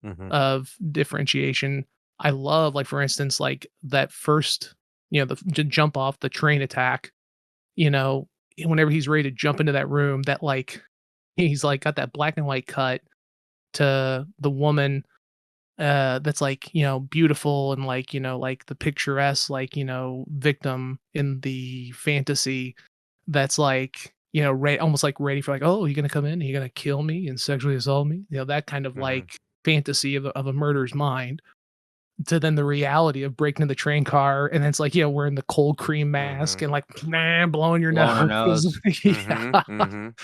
Mhm. of differentiation. I love, like, for instance, like that first, the jump off the train attack, you know, whenever he's ready to jump into that room, that like he's like got that black and white cut to the woman that's like beautiful and like like the picturesque like victim in the fantasy that's like almost like ready for like, oh, you're gonna come in, you're gonna kill me and sexually assault me, that kind of Mhm. like fantasy of a murderer's mind, to then the reality of breaking into the train car and then it's like, wearing the cold cream mask Mhm. and like blowing your blowing her nose. nose. Mhm. Yeah. Mhm.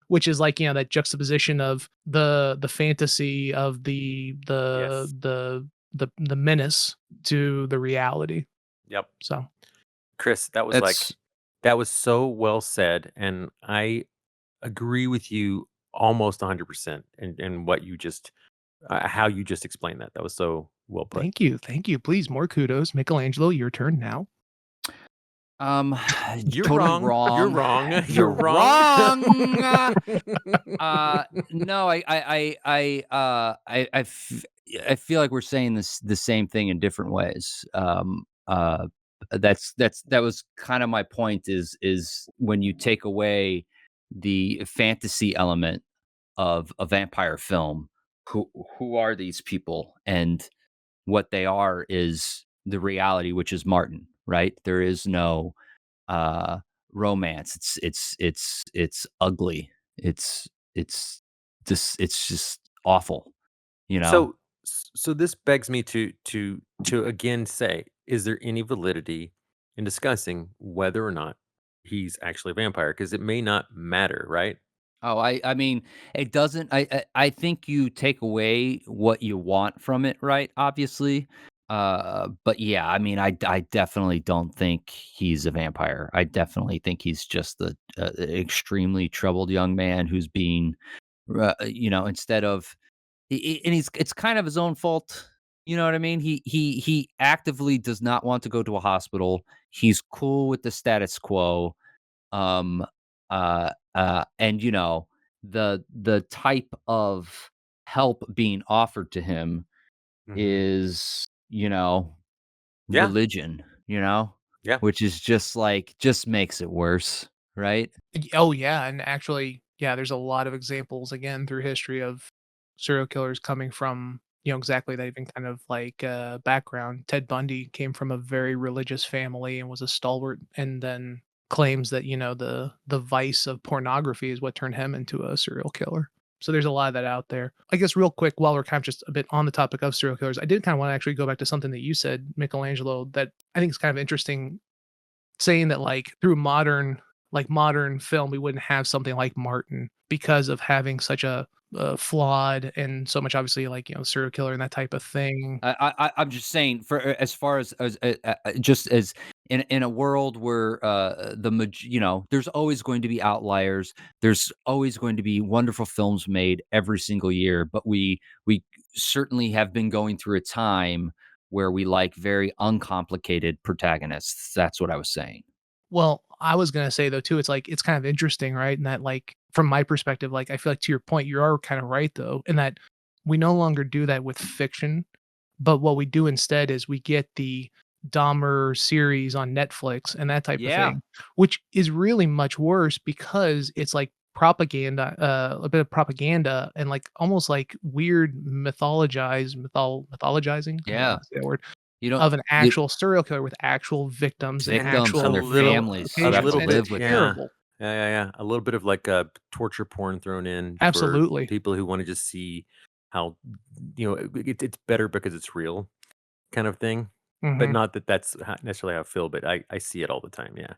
Which is like, that juxtaposition of the fantasy of Yes. the menace to the reality. Yep. So, Chris, That's that was so well said, and I agree with you almost 100% in what you just how you just explained that. That was so well put. thank you, thank you. Please, more kudos. Michelangelo, your turn now. um You're totally wrong. You're wrong. wrong. You're You're wrong. wrong. No, I feel like we're saying the same thing in different ways. That was kind of my point is when you take away the fantasy element of a vampire film, who are these people? And what they are is the reality, which is Martin, right? There is no uh romance. It's ugly. It's it's just awful, you know? So so this begs me to again say, is there any validity in discussing whether or not he's actually a vampire? Because it may not matter, right? Oh, I mean, it doesn't I think you take away what you want from it, right? Obviously. But yeah, I mean, I definitely don't think he's a vampire. I definitely think he's just the extremely troubled young man who's being, instead of, and it's kind of his own fault. You know what I mean? He actively does not want to go to a hospital. He's cool with the status quo. Um, and the type of help being offered to him Mhm. is, Yeah. religion, Yeah. which is just makes it worse, right? Oh yeah, and actually, yeah, there's a lot of examples again through history of serial killers coming from, exactly that even kind of like background. Ted Bundy came from a very religious family and was a stalwart, and then claims that, the vice of pornography is what turned him into a serial killer. So there's a lot of that out there. I guess real quick, while we're kind of just a bit on the topic of serial killers, I did kind of want to actually go back to something that you said, Michelangelo, that I think is kind of interesting, saying that like through modern film we wouldn't have something like Martin because of having such a flawed and so much obviously like serial killer and that type of thing. I'm just saying for as far as just as in a world where there's always going to be outliers. There's always going to be wonderful films made every single year, but we certainly have been going through a time where we like very uncomplicated protagonists. That's what I was saying. Well, I was gonna say though too, it's like it's kind of interesting, right? And that like from my perspective, like I feel like to your point, you are kind of right though, in that we no longer do that with fiction, but what we do instead is we get the Dahmer series on Netflix and that type of Yeah, thing, which is really much worse because it's like propaganda, a bit of propaganda and like almost like weird mythologizing. I don't know how yeah. to say that word You don't of an the actual serial killer with actual victims and victims A and their actual little, families a who have rehabilitations, to little and it's bit, live with it. yeah, terrible. yeah. A little bit of like a torture porn thrown in for Absolutely. people who want to just see how it's better because it's real, kind of thing. But Mhm. not that that's necessarily how I feel, but I see it all the time. Yeah,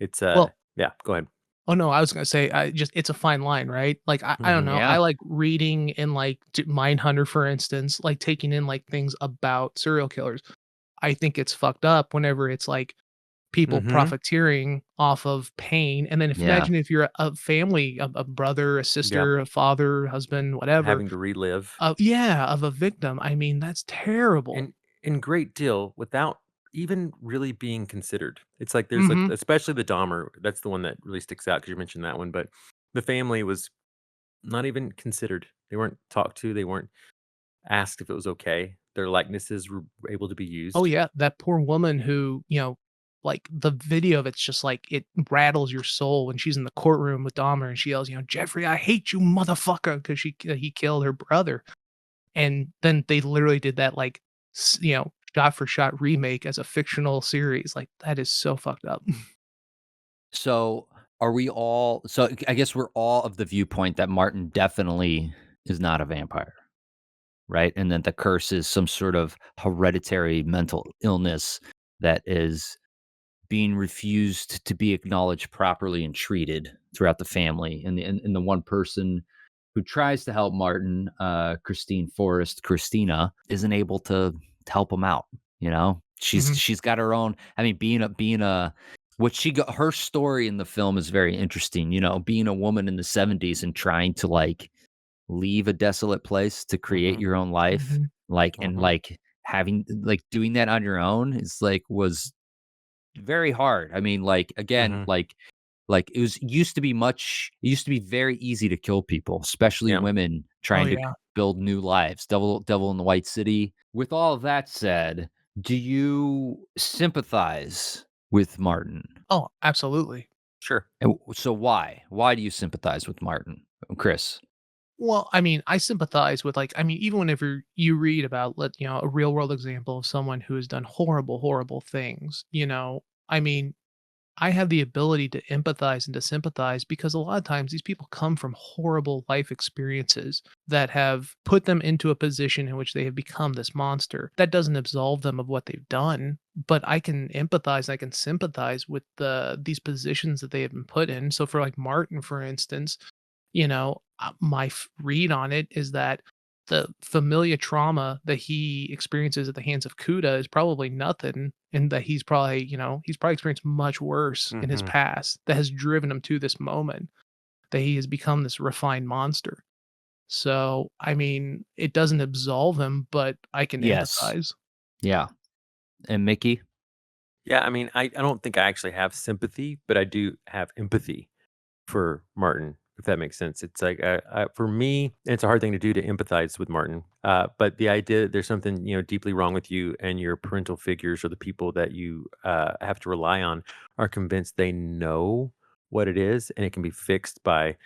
it's Well, yeah. Go ahead. oh, no, I was gonna say, I just it's a fine line, right? Like, I don't Hmm. know, Yeah. I like reading and, like, Mindhunter, for instance, like, taking in, like, things about serial killers. I think it's fucked up whenever it's, like, people Hmm. profiteering off of pain, and then if Yeah. imagine if you're a family, a brother, a Yep. sister, a father, husband, whatever, Having to relive. yeah, of a victim, I mean, that's terrible. And in great deal without even really being considered. It's like there's like Mhm. especially the Dahmer, that's the one that really sticks out because you mentioned that one, but the family was not even considered. They weren't talked to, they weren't asked if it was okay. Their likenesses were able to be Oh, used. yeah, that poor woman who, like, the video of it's just, like, it rattles your soul when she's in the courtroom with Dahmer and she yells, "Jeffrey, I hate you, motherfucker," 'cause he killed her brother, and then they literally did that, like, shot for shot remake as a fictional series, like, that is so fucked up. So are we all so I guess we're all of the viewpoint that Martin definitely is not a vampire, right? And that the curse is some sort of hereditary mental illness that is being refused to be acknowledged properly and treated throughout the family. And the one person who tries to help Martin, Christina, isn't able to help him out. She's Mhm. she's got her own. I mean, being a what she got her story in the film is very interesting. Being a woman in the 70s and trying to like leave a desolate place to create Mhm. your own life, Mhm. and Mhm. having doing that on your own is was very hard. I mean, again, Mhm. it used to be very easy to kill people, especially Yeah. women Oh, trying to yeah. build new lives. Devil in the White City. With all of that said, do you sympathize with Martin? Oh, absolutely. Sure. And so why? Why do you sympathize with Martin? Chris? Well, I mean, I sympathize with like, I mean, even whenever you read about a real world example of someone who has done horrible, horrible things, I mean, I have the ability to empathize and to sympathize because a lot of times these people come from horrible life experiences that have put them into a position in which they have become this monster. That doesn't absolve them of what they've done, but I can empathize, I can sympathize with these positions that they have been put in. So for like Martin, for instance, my read on it is that the familiar trauma that he experiences at the hands of Cuda is probably nothing, and that he's probably, he's probably experienced much worse in his Mhm. past that has driven him to this moment that he has become this refined monster. So, I mean, it doesn't absolve him, but I can Yes. empathize. Yeah. And Mickey? Yeah, I mean, I don't think I actually have sympathy, but I do have empathy for Martin, if that makes sense. It's like, for me, and it's a hard thing to do to empathize with Martin. But the idea that there's something, deeply wrong with you, and your parental figures or the people that you have to rely on are convinced they know what it is, and it can be fixed by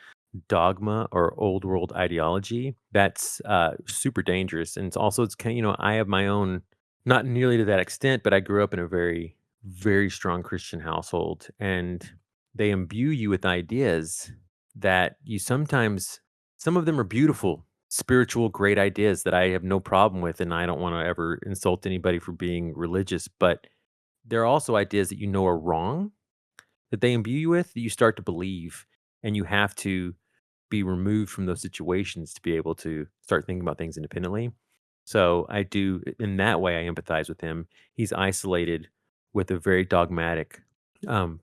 dogma or old world ideology. That's super dangerous. And it's kind of, I have my own, not nearly to that extent, but I grew up in a very, very strong Christian household, and they imbue you with ideas that you sometimes, some of them are beautiful, spiritual, great ideas that I have no problem with. And I don't want to ever insult anybody for being religious, but there are also ideas that are wrong that they imbue you with that you start to believe, and you have to be removed from those situations to be able to start thinking about things independently. So I do, in that way, I empathize with him. He's isolated with a very dogmatic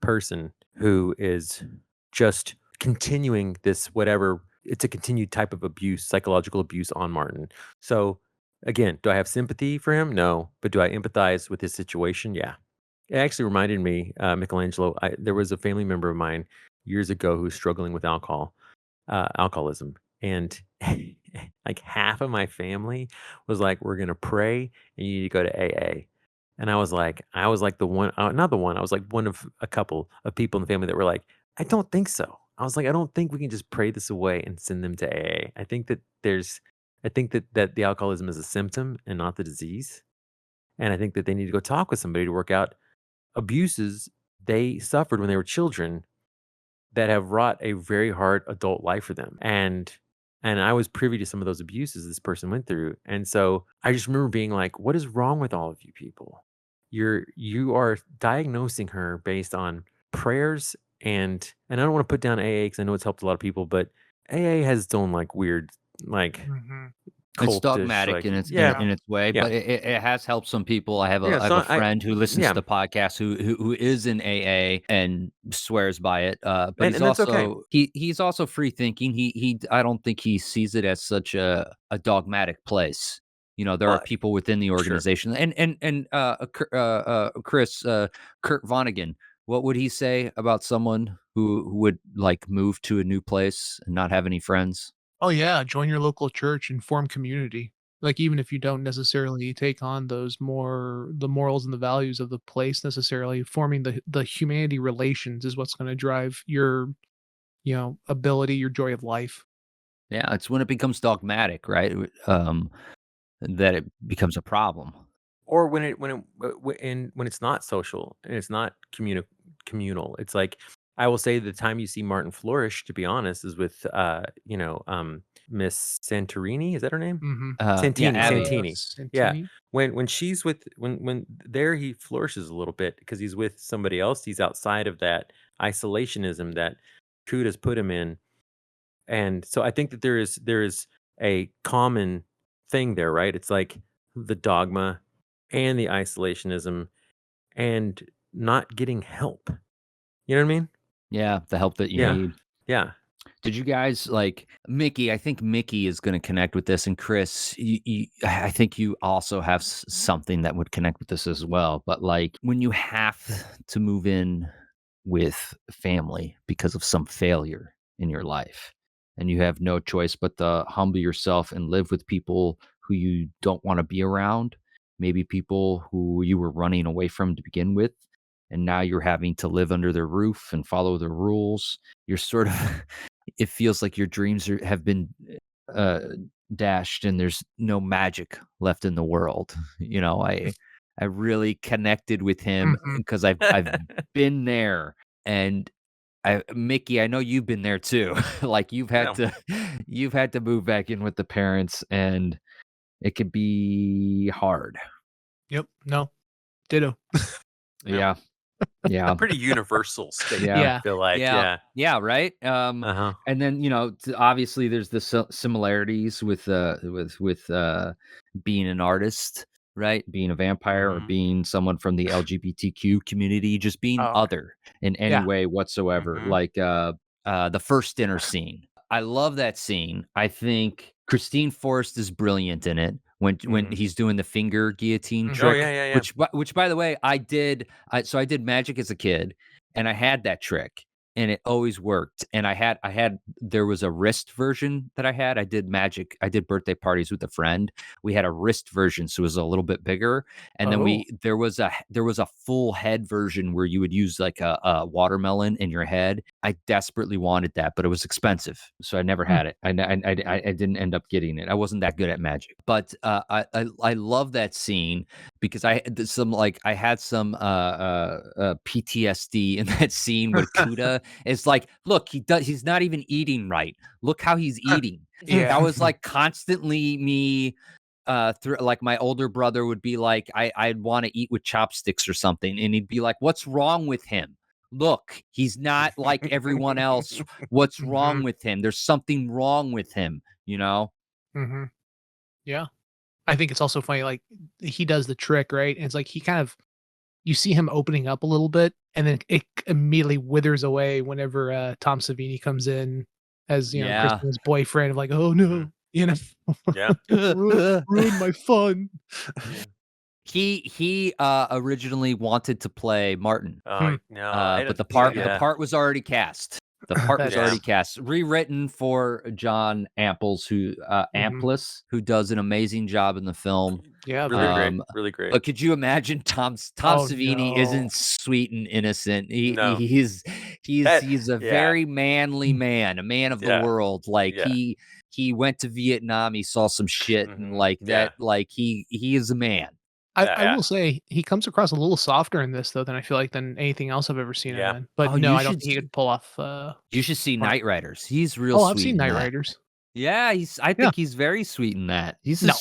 person who is just continuing this, whatever, it's a continued type of abuse, psychological abuse on Martin. So again, do I have sympathy for him? No. But do I empathize with his situation? Yeah. It actually reminded me, Michelangelo, there was a family member of mine years ago who was struggling with alcoholism. And like half of my family was like, we're going to pray and you need to go to AA. And I was like the one, not the one, I was like one of a couple of people in the family that were like, I don't think so. I was like, I don't think we can just pray this away and send them to AA. I think that the alcoholism is a symptom and not the disease. And I think that they need to go talk with somebody to work out abuses they suffered when they were children that have wrought a very hard adult life for them. And I was privy to some of those abuses this person went through. And so I just remember being like, what is wrong with all of you people? You are diagnosing her based on prayers, and I don't want to put down AA because I know it's helped a lot of people, but AA has its own like weird, like Mm-hmm. It's cultish, dogmatic like, in its yeah, in its way, yeah, but it has helped some people. I have yeah. a So friend who listens to yeah, the podcast who is in AA and swears by it. But and that's okay. he's also free thinking. He I don't think he sees it as such a dogmatic place. There are Well, people within the sure. organization, and Chris Kurt Vonnegut. What would he say about someone who would like move to a new place and not have any friends? Oh yeah, join your local church and form community. Like even if you don't necessarily take on the morals and the values of the place necessarily, forming the humanity relations is what's going to drive your, ability, your joy of life. Yeah, it's when it becomes dogmatic, right? That it becomes a problem. Or when it's not social and it's not communal. It's like, I will say the time you see Martin flourish, to be honest, is with Miss Santorini. Is that her name? Mhm. Yeah, Santini. Abby. Santini. Yeah. Santini? When she's with when there, he flourishes a little bit because he's with somebody else. He's outside of that isolationism that Kuda's put him in. And so I think that there is a common thing there, right? It's like the dogma and the isolationism and not getting help. You know what I mean? Yeah, the help that you Yeah. need. Yeah. Did you guys like Mickey? I think Mickey is going to connect with this, and Chris, I think you also have something that would connect with this as well. But like when you have to move in with family because of some failure in your life, and you have no choice but to humble yourself and live with people who you don't want to be around, maybe people who you were running away from to begin with, and now you're having to live under their roof and follow the rules. You're sort of it feels like your dreams have been uh, dashed and there's no magic left in the world. I really connected with him Mhm. because I've been there, and Mickey, I know you've been there too. Like Yeah. you've had to move back in with the parents, and it could be hard. Yep. No. Ditto. Yeah. Yeah. Yeah. Pretty universal statement. Yeah. I feel like, Yeah. yeah. Yeah, right? Uh-huh. And then, obviously there's the similarities with being an artist, right? Being a vampire or Mhm. being someone from the LGBTQ community, just being Oh, other in any Yeah. way whatsoever. Mhm. Like the first dinner scene. I love that scene. I think Christine Forrest is brilliant in it when Mhm. he's doing the finger guillotine Mhm. Oh, trick, yeah, yeah, yeah. which by the way, I did. So I did magic as a kid, and I had that trick, and it always worked. And there was a wrist version that I had. I did magic. I did birthday parties with a friend. We had a wrist version, so it was a little bit bigger. And then Oh. there was a full head version where you would use like a watermelon in your head. I desperately wanted that, but it was expensive, so I never Hmm. had it. I didn't end up getting it. I wasn't that good at magic, but I love that scene because I had some PTSD in that scene with Cuda. It's like, look, he's not even eating right. Look how he's eating. Yeah. That was like constantly me through, like, my older brother would be like, I'd want to eat with chopsticks or something, and he'd be like, what's wrong with him? Look, he's not like everyone else. What's wrong Mhm. with him? There's something wrong with him, you know? Mm-hmm. Yeah. I think it's also funny, like, he does the trick, right? And it's like he kind of you see him opening up a little bit, and then it immediately withers away whenever Tom Savini comes in as, Yeah. Kristen's boyfriend of like, oh no, you know, Yeah. ruin my fun. Yeah. He originally wanted to play Martin. No, I But don't. the Yeah. part was already cast. The part was That's- already cast, rewritten for John Mhm. Amplis, who does an amazing job in the film. Yeah, Really very great. Um, Really great. but could you imagine Tom Oh, Savini no. isn't sweet and innocent. No. He's a Yeah. very manly man, a man of the Yeah. world. Like Yeah. he went to Vietnam, he saw some shit, and Mhm. like Yeah. that, like he is a man. I Yeah. will say he comes across a little softer in this though than I feel like than anything else I've ever seen him Yeah. in. But Oh, no, you I don't should think he could pull off. You should see Martin. Night Riders. He's real Oh, I've sweet seen in Night that. Riders. Yeah, I Yeah. think he's very sweet in that. He's No. a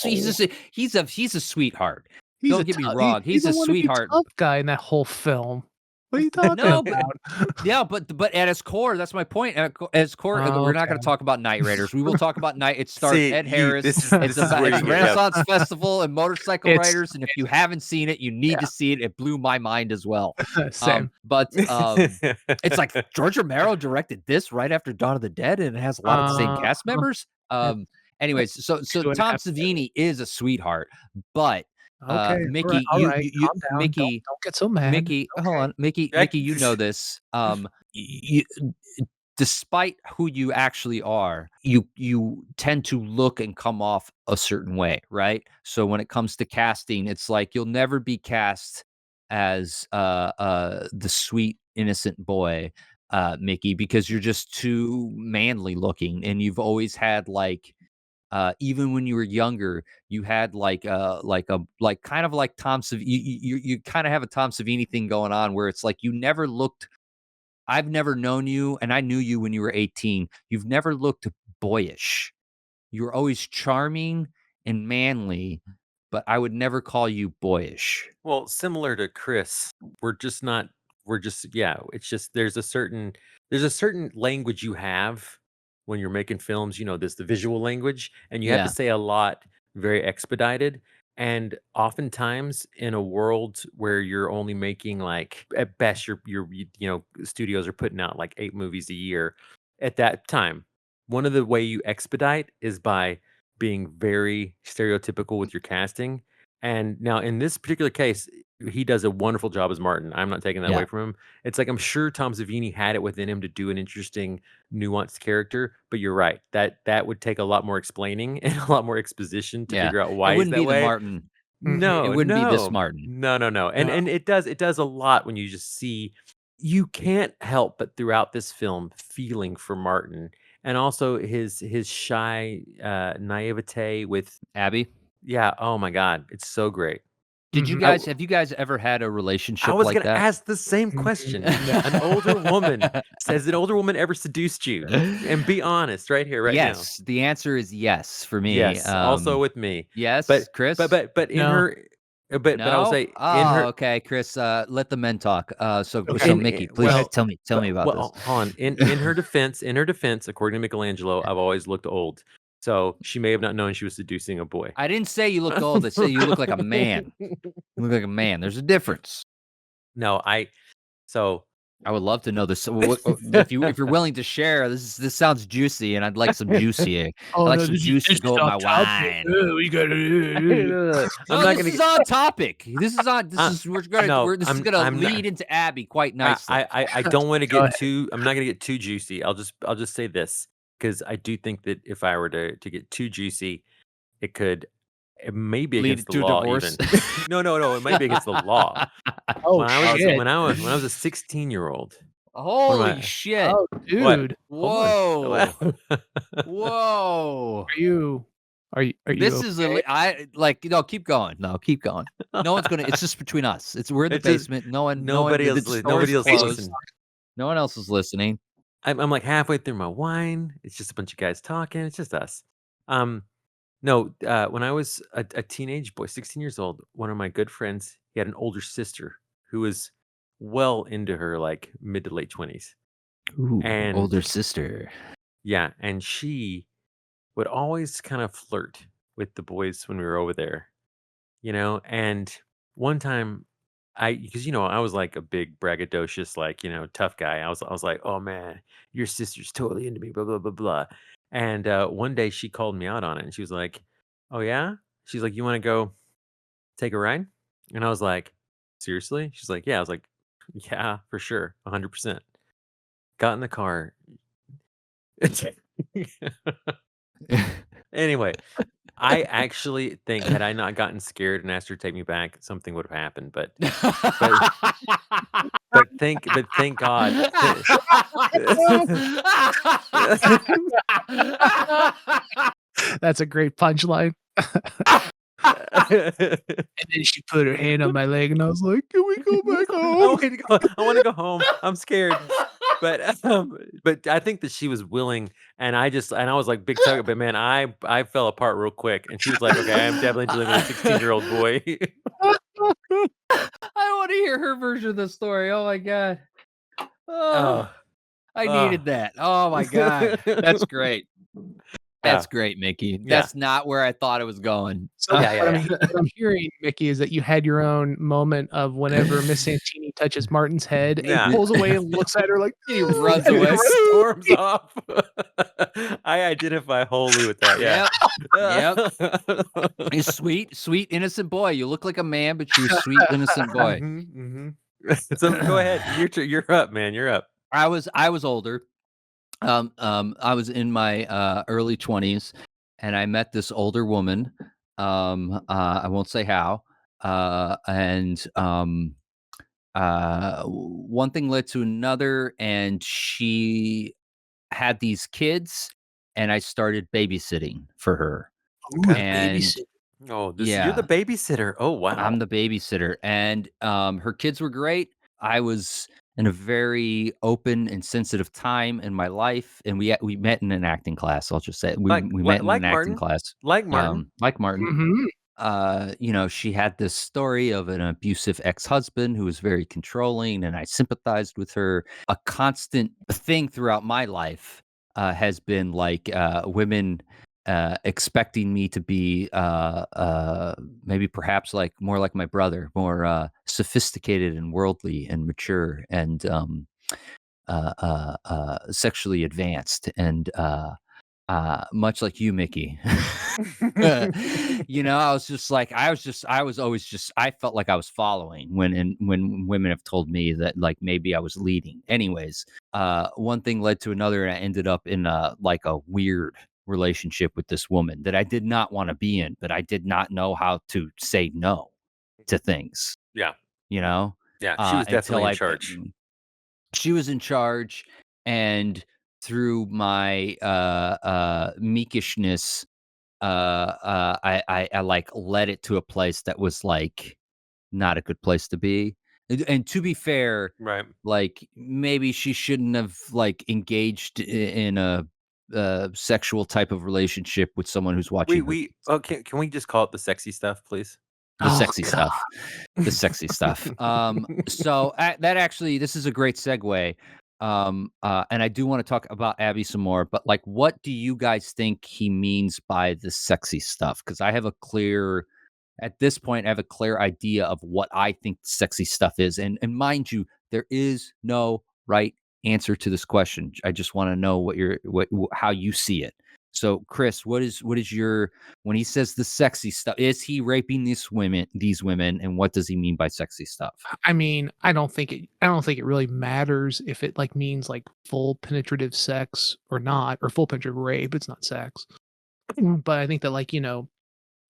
sweetheart. He's Don't a get me tough. wrong. He's He's a a wannabe sweetheart. tough guy in that whole film. What are you talking No, but about? yeah, but at its core, that's my point. At its core, Oh, we're not going okay. to talk about Night Raiders. We will talk about Night. It stars See, Ed Harris. this is where It's you get Renaissance Festival and motorcycle It's riders. And if you haven't seen it, you need to see it. It blew my mind as well. same. But it's like George Romero directed this right after Dawn of the Dead, and it has a lot of the same cast members. yeah. Anyways, so 2.5 Tom Savini is a sweetheart, but Okay. Mickey, All right. you Calm down. Mickey, Don't get so mad. Mickey, hold on, Mickey, I- you know this. You, despite who you actually are, you tend to look and come off a certain way, right? So when it comes to casting, it's like you'll never be cast as the sweet innocent boy, Mickey, because you're just too manly looking, and you've always had like. Even when you were younger, you had like kind of like Tom Savini. You kind of have a Tom Savini thing going on where it's like you never looked. I've never known you, and I knew you when you were 18. You've never looked boyish. You were always charming and manly, but I would never call you boyish. Well, similar to Chris, we're just not. We're just yeah. It's just there's a certain language you have when you're making films. There's the visual language, and you have to Yeah, say a lot very expedited. And oftentimes, in a world where you're only making like at best, studios are putting out like 8 movies a year. At that time, one of the way you expedite is by being very stereotypical with your casting. And now in this particular case, he does a wonderful job as Martin. I'm not taking that yeah, away from him. It's like I'm sure Tom Savini had it within him to do an interesting, nuanced character, but you're right. That would take a lot more explaining and a lot more exposition to yeah. figure out It why he's wouldn't that be the way. Martin. Mhm. It No, wouldn't be this no. Martin. No, no, no. And No. and it does a lot when you just see you can't help but throughout this film feeling for Martin and also his shy naivete with Abby, yeah, oh my God, it's so great. Mhm. have you guys ever had a I relationship was like gonna that? ask the same Mhm. question. No. An older woman Has an older woman ever seduced you? And be honest right here, right now. Yes, the answer is yes for me. Yes, also with me. Yes, But Chris. but in No. her But I will No? say in Oh, her okay, Chris. Let the men talk. So Okay. Mickey, please well, tell me about this. hold on. In her defense, according to Michelangelo, I've always looked old. So she may have not known she was seducing a boy. I didn't say you looked old. I said you look like a man. You look like a man. There's a difference. No, so I would love to know this. If you're willing to share, this sounds juicy, and I'd like some juice here. Oh I like no, some this juice to is go with my off topic. wine. We got No, I'm not this gonna is on topic. This is on. This is no, this is gonna I'm not- lead into Abby quite nicely. I don't want to Go get ahead. too. I'm not gonna get too juicy. I'll just say this because I do think that if I were to get too juicy, it may be Lead against the to law divorce. even. No, it might be against the law. Oh When I was shit. when I was a 16-year-old. Holy shit! Oh dude. Whoa! Hold on. Whoa! Are you This okay? is keep going. No, keep going. No one's gonna. It's just between us. We're in the It's just- basement. No one. nobody else. The Nobody door's else is closed. listening. No one else is listening. I'm like halfway through my wine. It's just a bunch of guys talking. It's just us. No, when I was a teenage boy, 16 years old, one of my good friends, he had an older sister who was well into her like mid to late 20s. Ooh, And- older sister. Yeah, and she would always kind of flirt with the boys when we were over there, And one time, because I was like a big braggadocious, like tough guy. I was like, oh man, your sister's totally into me, blah blah blah blah. And one day she called me out on it, and she was like, oh yeah, she's like, you want to go take a ride? And I was like, seriously? She's like, yeah. I was like, yeah, for sure, 100%. Got in the car. Anyway, I actually think had I not gotten scared and asked her to take me back, something would have happened. But thank God. That's a great punchline. And then she put her hand on my leg, and I was like, "Can we go back home?" I want to go home. I'm scared. But I think that she was willing, and I was like big tug, but man, I fell apart real quick, and she was like, okay, I'm definitely dealing with a 16-year-old boy. I want to hear her version of the story. Oh my god. Oh. I needed that. Oh my god. That's great. That's great, Mickey. Yeah. That's not where I thought it was going. So Yeah. what I'm hearing, Mickey, is that you had your own moment of whenever Miss Santini touches Martin's head and Yeah. pulls away and looks at her like He runs away. Storms off. I identify wholly with that. Yeah. Yep. You're sweet, innocent boy. You look like a man, but you're a sweet, innocent boy. So go ahead. You're up, man. You're up. I was older. I was in my early 20s, and I met this older woman. I won't say how. One thing led to another, and she had these kids, and I started babysitting for her. And Oh, Yeah. you're the babysitter. Oh, wow. I'm the babysitter, and her kids were great. I was in a very open and sensitive time in my life, and we met in an acting class. I'll just say we met in like an acting Martin. class, Like Martin. like Martin. Mhm. She had this story of an abusive ex-husband who was very controlling, and I sympathized with her. A constant thing throughout my life has been like women expecting me to be maybe perhaps like more like my brother, more sophisticated and worldly and mature and sexually advanced and much like you, Mickey. I was just like, I was always just, I felt like I was following when women have told me that like maybe I was leading. Anyways, one thing led to another, and I ended up in like a weird relationship with this woman that I did not want to be in, but I did not know how to say no to things. Yeah. Yeah, She was definitely in until charge. she was in charge, and through my meekishness, I like led it to a place that was like not a good place to be. And to be fair, Right. like maybe she shouldn't have like engaged in a sexual type of relationship with someone who's watching. Can we just call it the sexy stuff, please? The sexy stuff. The sexy stuff. So that actually, this is a great segue. And I do want to talk about Abby some more, but like, what do you guys think he means by the sexy stuff? Because at this point, I have a clear idea of what I think sexy stuff is. And mind you, there is no right answer to this question. I just want to know how you see it. So, Chris, what is your, when he says the sexy stuff, is he raping these women, and what does he mean by sexy stuff? I mean, I don't think it really matters if it like means like full penetrative sex or not, or full penetrative rape. It's not sex. But I think that like, it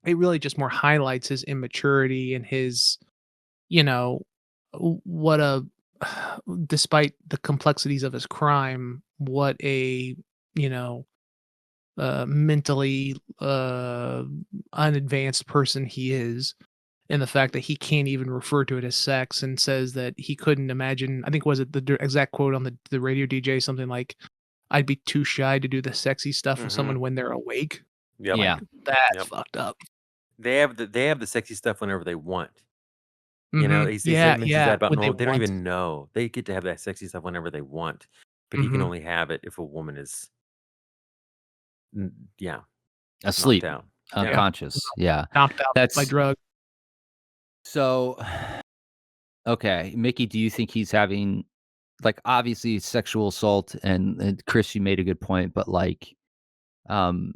really just more highlights his immaturity and his, what a despite the complexities of his crime, what a, you know, mentally unadvanced person he is, and the fact that he can't even refer to it as sex and says that he couldn't imagine. I think was it the exact quote on the radio DJ, something like, "I'd be too shy to do the sexy stuff with someone when they're awake." Yep. Yeah. Like, that's Yep. fucked up. They have the sexy stuff whenever they want. You know, Mhm. he Yeah, mentions yeah, that about when they normal. They don't want. even know. They get to have that sexy stuff whenever they want, but he can Mhm. only have it if a woman is, yeah, Asleep, knocked out. Yeah. unconscious. Yeah. Knocked out by That's drug. so okay. Mickey, do you think he's having, like, obviously sexual assault, and Chris, you made a good point, but like, um,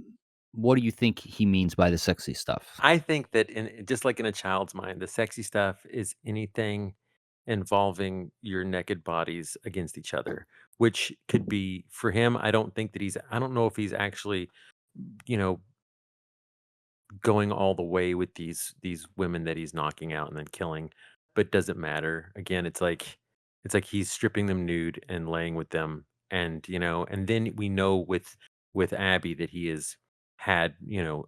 what do you think he means by the sexy stuff? I think that just like in a child's mind, the sexy stuff is anything involving your naked bodies against each other, which could be for him. I don't think that I don't know if he's actually, you know, going all the way with these women that he's knocking out and then killing, but doesn't matter. Again, it's like he's stripping them nude and laying with them, and and then we know with Abby that he has had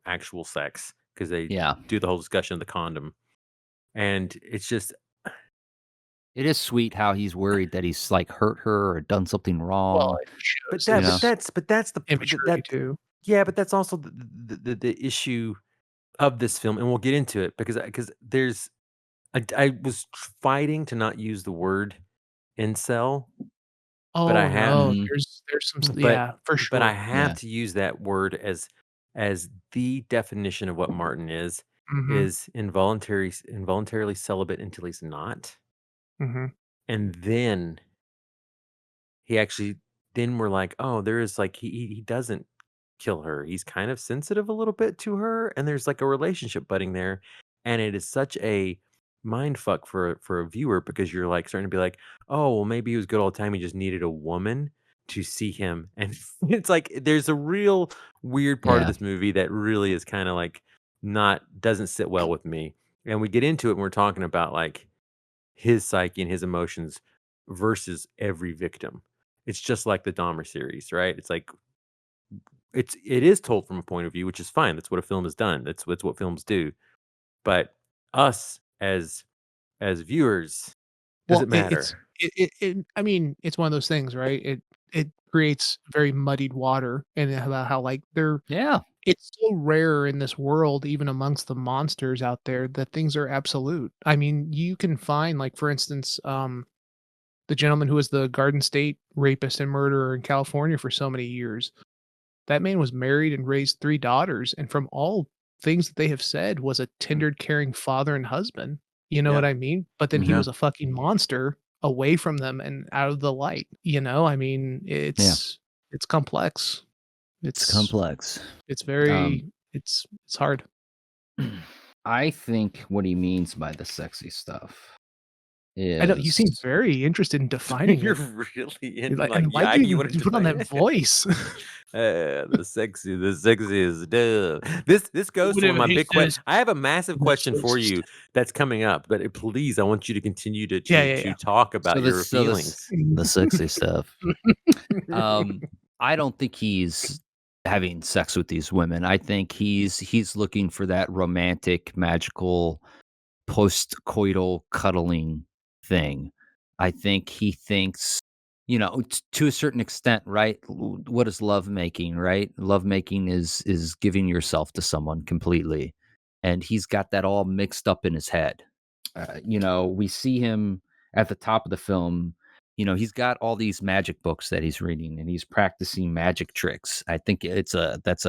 actual sex because they Yeah. do the whole discussion of the condom, and it's just It is sweet how he's worried that he's like hurt her or done something Well, wrong. it shows but know? that's the immaturity too. yeah, but that's also the issue of this film, and we'll get into it because there's I was fighting to not use the word incel, but I Oh, have no, Mhm. there's some but yeah, for but I sure. have Yeah. to use that word as the definition of what Martin Mhm, is involuntarily celibate until he's not, mhm. and then he actually then we're like, oh, there is like he doesn't kill her. He's kind of sensitive a little bit to her, and there's like a relationship budding there, and it is such a mind fuck for a viewer because you're like starting to be like, oh, well, maybe he was good all the time. He just needed a woman to see him, and it's like there's a real weird part of Yeah. this movie that really is kind of like not doesn't sit well with me. And we get into it, and we're talking about like his psyche and his emotions versus every victim. It's just like the Dahmer series, right? It's like it is told from a point of view, which is fine. That's what a film has done. That's what films do. But us as viewers, does Well, it it it's matter? I mean, it's one of those things, right? It creates very muddied water, and about how, like, Yeah. it's so rare in this world, even amongst the monsters out there, that things are absolute. I mean, you can find, like, for instance, the gentleman who was the Garden State rapist and murderer in California for so many years. That man was married and raised 3 daughters, and from all things that they have said, was a tender, caring father and husband. You know Yeah. what I mean? But then he Yeah. was a fucking monster away from them and out of the light, you know? I mean, Yeah. it's complex. It's It's complex. it's very Um, it's hard. I think what he means by the sexy stuff I know you seem is very interested in defining You're it. really You're in like, like, and why yeah, do you you want even to put on define that it? voice? The sexiest duh. This goes to one of Whatever my he big says, I have a massive the question for closest. you that's coming up, but please, I want you to continue to Yeah, to yeah, to yeah. talk about your this feelings. the sexy stuff. I don't think he's having sex with these women. I think he's looking for that romantic, magical, post-coital cuddling thing. I think he thinks, to a certain extent, right? What is love making, right? Love making is giving yourself to someone completely. and he's got that all mixed up in his head. We see him at the top of the film. He's got all these magic books that he's reading, and he's practicing magic tricks. I think that's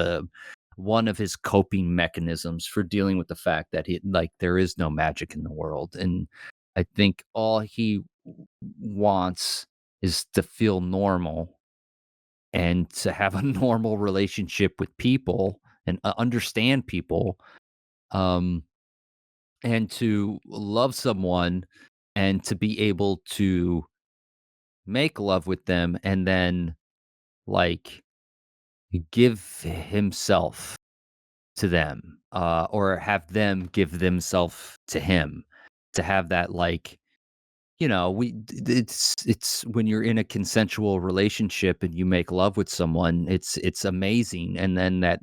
one of his coping mechanisms for dealing with the fact that there is no magic in the world. And I think all he wants is to feel normal and to have a normal relationship with people and understand people, and to love someone and to be able to make love with them and then like give himself to them, or have them give themselves to him, to have that it's when you're in a consensual relationship and you make love with someone, it's amazing. And then that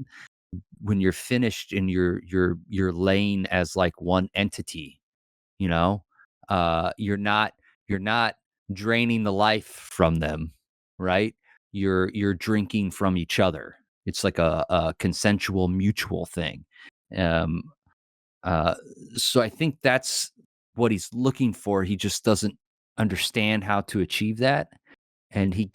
when you're finished and you're laying as like one entity, you know, you're not draining the life from them, right? You're drinking from each other. It's like a consensual mutual thing. um uh so I think that's what he's looking for. He just doesn't understand how to achieve that. And he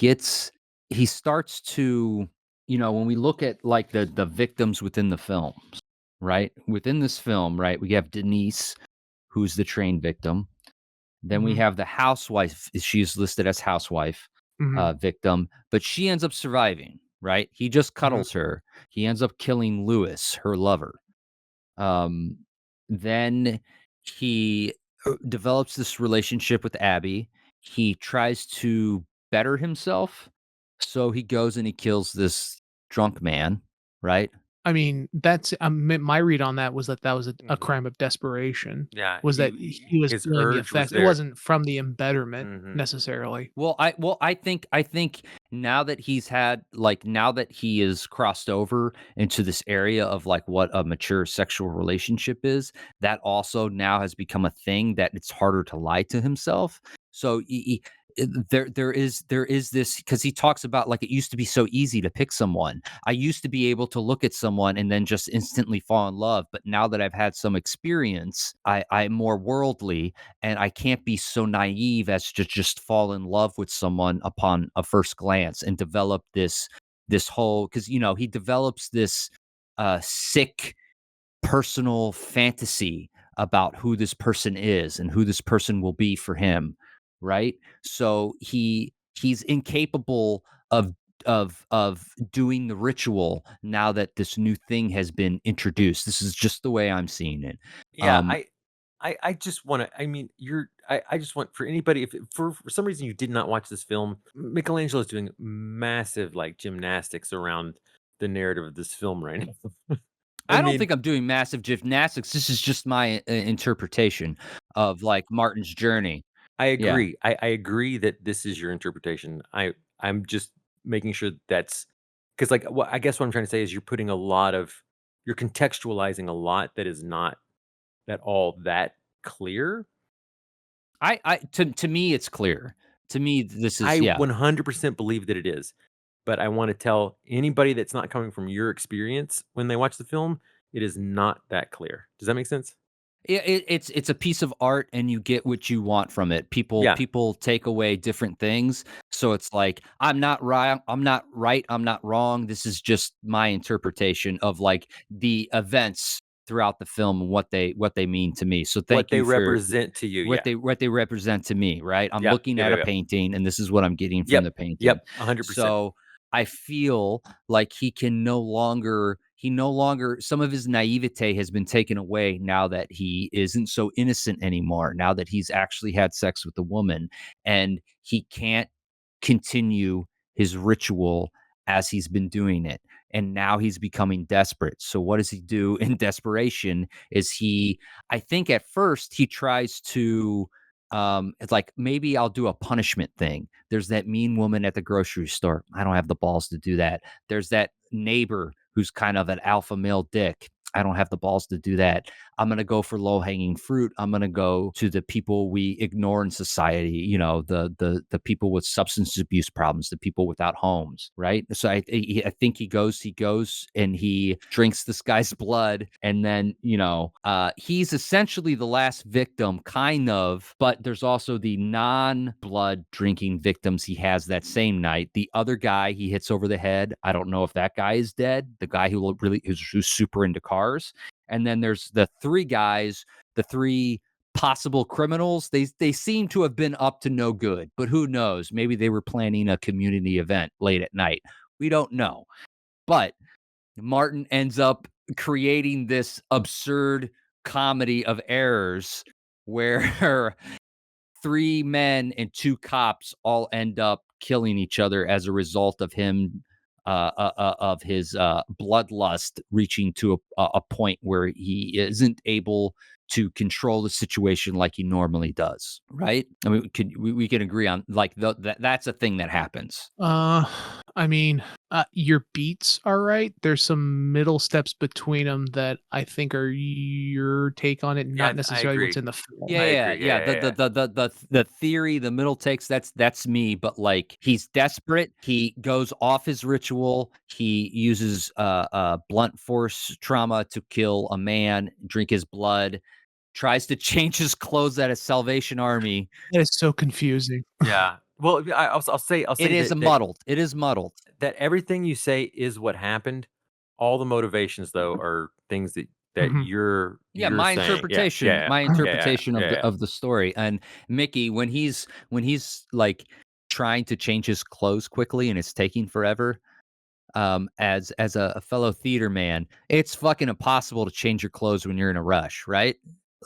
starts to, when we look at like the victims within the films, right? Within this film, right, we have Denise, who's the train victim. Then we Mhm. have the housewife. She's listed as housewife Mhm. victim, but she ends up surviving, right? He just cuddles her. He ends up killing Lewis, her lover. Um, then he develops this relationship with Abby. He tries to better himself, so he goes and he kills this drunk man, right? I mean, that's my read on that was that was a Mhm. crime of desperation. Yeah, Was that he was his feeling the urge was effects. It there. wasn't from the embetterment Mhm. necessarily. I think now that now that he is crossed over into this area of like what a mature sexual relationship is, that also now has become a thing that it's harder to lie to himself. So there is this, because he talks about like it used to be so easy to pick someone. I used to be able to look at someone and then just instantly fall in love, but now that I've had some experience, I'm more worldly, and I can't be so naive as to just fall in love with someone upon a first glance and develop this whole, because he develops this sick personal fantasy about who this person is and who this person will be for him, right? So he's incapable of doing the ritual now that this new thing has been introduced. This is just the way I'm seeing it. Yeah, um I just want to. I mean, I just want for anybody, if for some reason you did not watch this film, Michelangelo is doing massive like gymnastics around the narrative of this film right now. I I don't mean, think I'm doing massive gymnastics. This is just my interpretation of like Martin's journey. I Yeah. agree. I agree that this is your interpretation. I'm just making sure that's because like what I guess what I'm trying to say is you're contextualizing a lot that is not at all that clear. To me it's clear. To me this is, I yeah. 100% believe that it is, but I want to tell anybody that's not coming from your experience when they watch the film, it is not that clear. Does that make sense? It's a piece of art, and you get what you want from it. People Yeah. people take away different things, so it's like I'm not right. I'm not wrong. This is just my interpretation of like the events throughout the film and what they mean to me. So What thank they you for represent to you. what Yeah. they represent to me, right? I'm Yep. looking Yep. at a Yep. Yep. painting, and this is what I'm getting from Yep. the painting. Yep. 100%. So I feel like he no longer some of his naivete has been taken away now that he isn't so innocent anymore. Now that he's actually had sex with a woman, and he can't continue his ritual as he's been doing it. And now he's becoming desperate. So what does he do in desperation? I think at first he tries to, it's like, maybe I'll do a punishment thing. There's that mean woman at the grocery store. I don't have the balls to do that. There's that neighbor who's kind of an alpha male dick. I don't have the balls to do that. I'm going to go for low hanging fruit. I'm going to go to the people we ignore in society, you know, the people with substance abuse problems, the people without homes, right? So I think he goes and he drinks this guy's blood, and then, you know, he's essentially the last victim, kind of, but there's also the non-blood drinking victims he has that same night. The other guy he hits over the head, I don't know if that guy is dead, the guy who's super into cars. And then there's the three guys, the three possible criminals. They seem to have been up to no good, but who knows? Maybe they were planning a community event late at night. We don't know. But Martin ends up creating this absurd comedy of errors where 3 men and 2 cops all end up killing each other as a result of him of his bloodlust reaching to a point where he isn't able to control the situation like he normally does, right? I mean, we can agree on like that's a thing that happens. I mean, your beats are right. There's some middle steps between them that I think are your take on it, not I necessarily what's agree. in the film. I Yeah. agree. Yeah. The theory, the middle takes, that's me. But like, he's desperate. He goes off his ritual. He uses blunt force trauma to kill a man, drink his blood. Tries to change his clothes at a Salvation Army. That is so confusing. Yeah. Well, I'll say It is muddled. It is muddled. that everything you say is what happened. All the motivations, though, are things that Mhm. you're My saying. interpretation. My Yeah, interpretation yeah. of the story. And Mickey, when he's like trying to change his clothes quickly and it's taking forever, as a fellow theater man, it's fucking impossible to change your clothes when you're in a rush, right?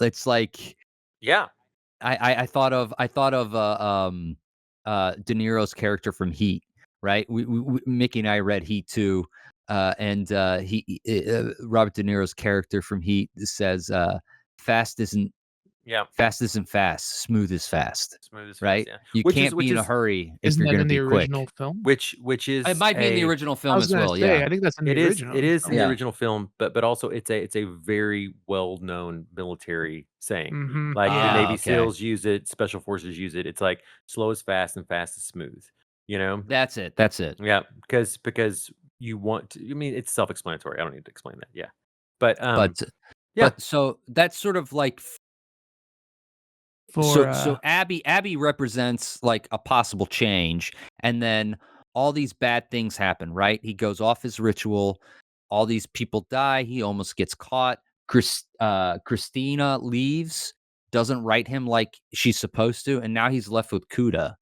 It's like Yeah. I thought of De Niro's character from Heat, right? We Mickey and I read Heat too, and Robert De Niro's character from Heat says, "Fast isn't Yeah. fast. Smooth is fast." Smooth as fast, Right? yeah. You Which can't be in a hurry if Isn't you're that going to in the be quick. original film? Which is It might be in the original I film was as gonna well. say, Yeah, I think that's in the It is. original. It is in the Yeah. original film, but also it's a very well known military saying. Mhm. Like the Ah, Navy okay. SEALs use it, Special Forces use it. It's like slow is fast and fast is smooth. You know? That's it. That's it. Yeah, because you want to. I mean, it's self explanatory. I don't need to explain that. Yeah, but But yeah. but so that's sort of like For so Abby represents like a possible change, and then all these bad things happen, right? He goes off his ritual, all these people die, he almost gets caught. Christina leaves, doesn't write him like she's supposed to, and now he's left with Cuda,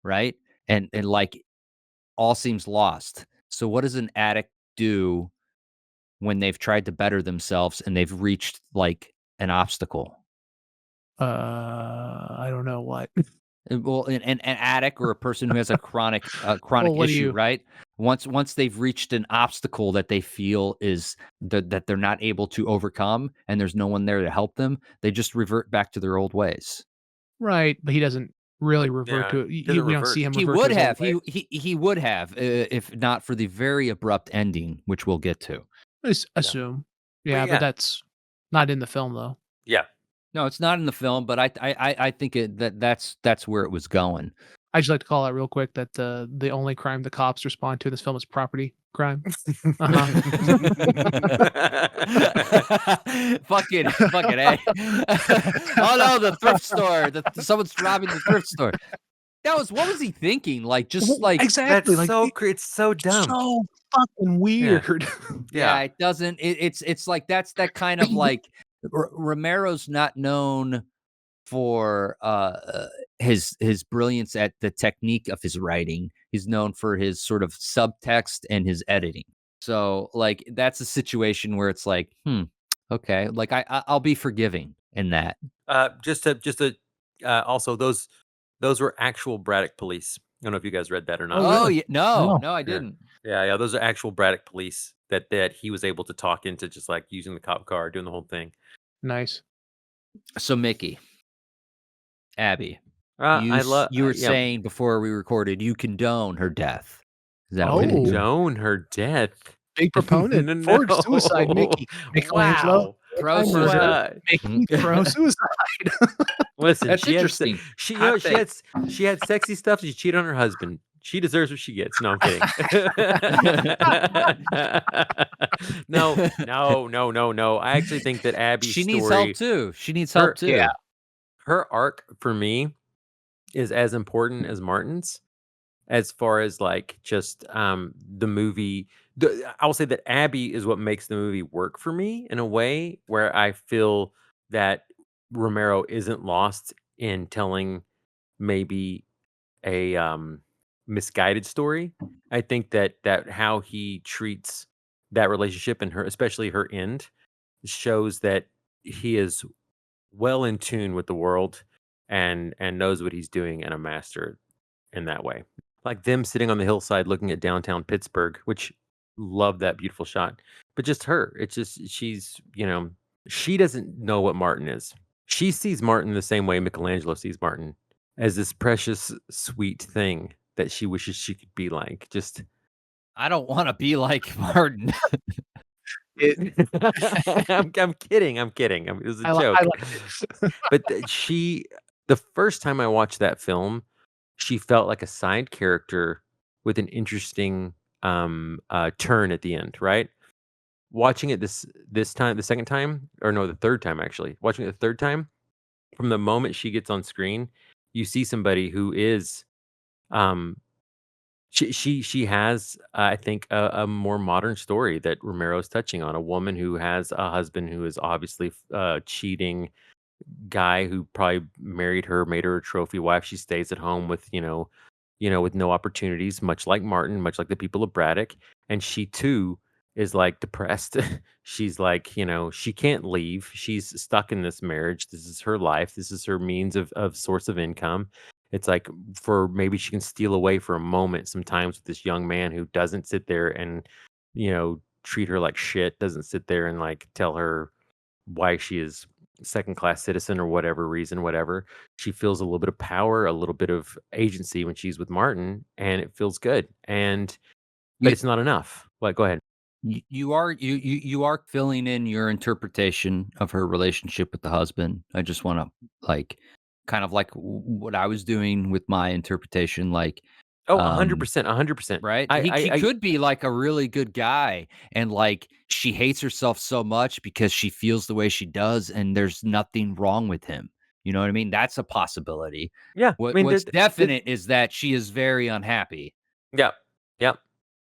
right? And like all seems lost. So what does an addict do when they've tried to better themselves and they've reached like an obstacle? I don't know what. Well, an addict or a person who has a chronic Well, what do issue, you- right? Once they've reached an obstacle that they feel is that they're not able to overcome, and there's no one there to help them, they just revert back to their old ways. Right, but he doesn't really revert Yeah, to it. doesn't We don't revert. see him He revert would to his old have. ways. He would have if not for the very abrupt ending, which we'll get to. Assume. Yeah, yeah. but that's not in the film though. Yeah. No, it's not in the film, but I think that's where it was going. I just like to call out real quick that the only crime the cops respond to in this film is property crime. fucking A. Oh no, the thrift store. Someone's robbing the thrift store. What was he thinking? Like, just like exactly. That's Like it's so dumb. so fucking weird. yeah, it doesn't. It's like that's that kind of like Romero's not known for his brilliance at the technique of his writing. He's known for his sort of subtext and his editing. So like that's a situation where it's like, okay, like I'll be forgiving in that. Also those were actual Braddock police. I don't know if you guys read that or not. Oh, really? Yeah, no, I didn't. Yeah, those are actual Braddock police that he was able to talk into, just like using the cop car, doing the whole thing. Nice. So Mickey, Abby, you were saying before we recorded you condone her death. Is that what you do? Condone her death? Big proponent. Forged suicide, Mickey. Michelangelo. Wow. Pro Time suicide. Well, making me pro suicide. listen, That's she had interesting. she you Hot know take. she had sexy stuff. She cheated on her husband. She deserves what she gets. No, I'm kidding. No. I actually think that Abby's She needs help story, too. She needs her help too. her arc for me is as important as Martin's, as far as like just the movie. I'll say that Abby is what makes the movie work for me in a way where I feel that Romero isn't lost in telling maybe a misguided story. I think that how he treats that relationship and her, especially her end, shows that he is well in tune with the world and knows what he's doing and a master in that way. Like them sitting on the hillside looking at downtown Pittsburgh, which love that beautiful shot. But just her, it's just she doesn't know what Martin is. She sees Martin the same way Michelangelo sees Martin, as this precious, sweet thing that she wishes she could be like. Just I don't want to be like Martin. I'm kidding. It was a I joke. like it. But the first time I watched that film, she felt like a side character with an interesting turn at the end, right? Watching it this time, the second time, or no, the third time actually. Watching it the third time, from the moment she gets on screen, you see somebody who is um she has I think a more modern story that Romero's touching on, a woman who has a husband who is obviously cheating, guy who probably married her, made her a trophy wife. She stays at home with, with no opportunities, much like Martin, much like the people of Braddock. And she too is like depressed. She's like, she can't leave. She's stuck in this marriage. This is her life. This is her means of source of income. It's like for maybe she can steal away for a moment sometimes with this young man who doesn't sit there and, treat her like shit, doesn't sit there and like tell her why she is second class citizen or whatever reason, whatever. She feels a little bit of power, a little bit of agency when she's with Martin, and it feels good. But You, it's not enough. Go ahead. you are filling in your interpretation of her relationship with the husband. I just want to like kind of like what I was doing with my interpretation, like Oh, um 100%, 100%. right? I, He I, I could be like a really good guy, and like she hates herself so much because she feels the way she does, and there's nothing wrong with him. You know what I mean? That's a possibility. yeah, I mean, What's definite is that she is very unhappy. yeah, yeah.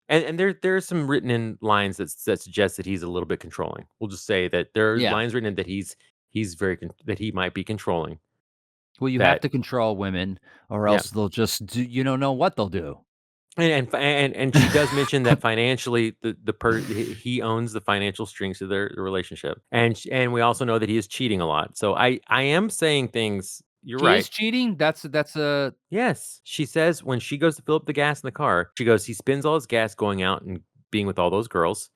And there's some written in lines that suggest that he's a little bit controlling. We'll just say that there are Yeah. lines written in that he's that he might be controlling. Well, you have That to control women, or Yeah. else they'll just do, you don't know what they'll do. And she does mention that financially he owns the financial strings of their relationship, and we also know that he is cheating a lot. So I am saying things. You're He right. is cheating. That's a Yes, she says when she goes to fill up the gas in the car, she goes, he spends all his gas going out and being with all those girls.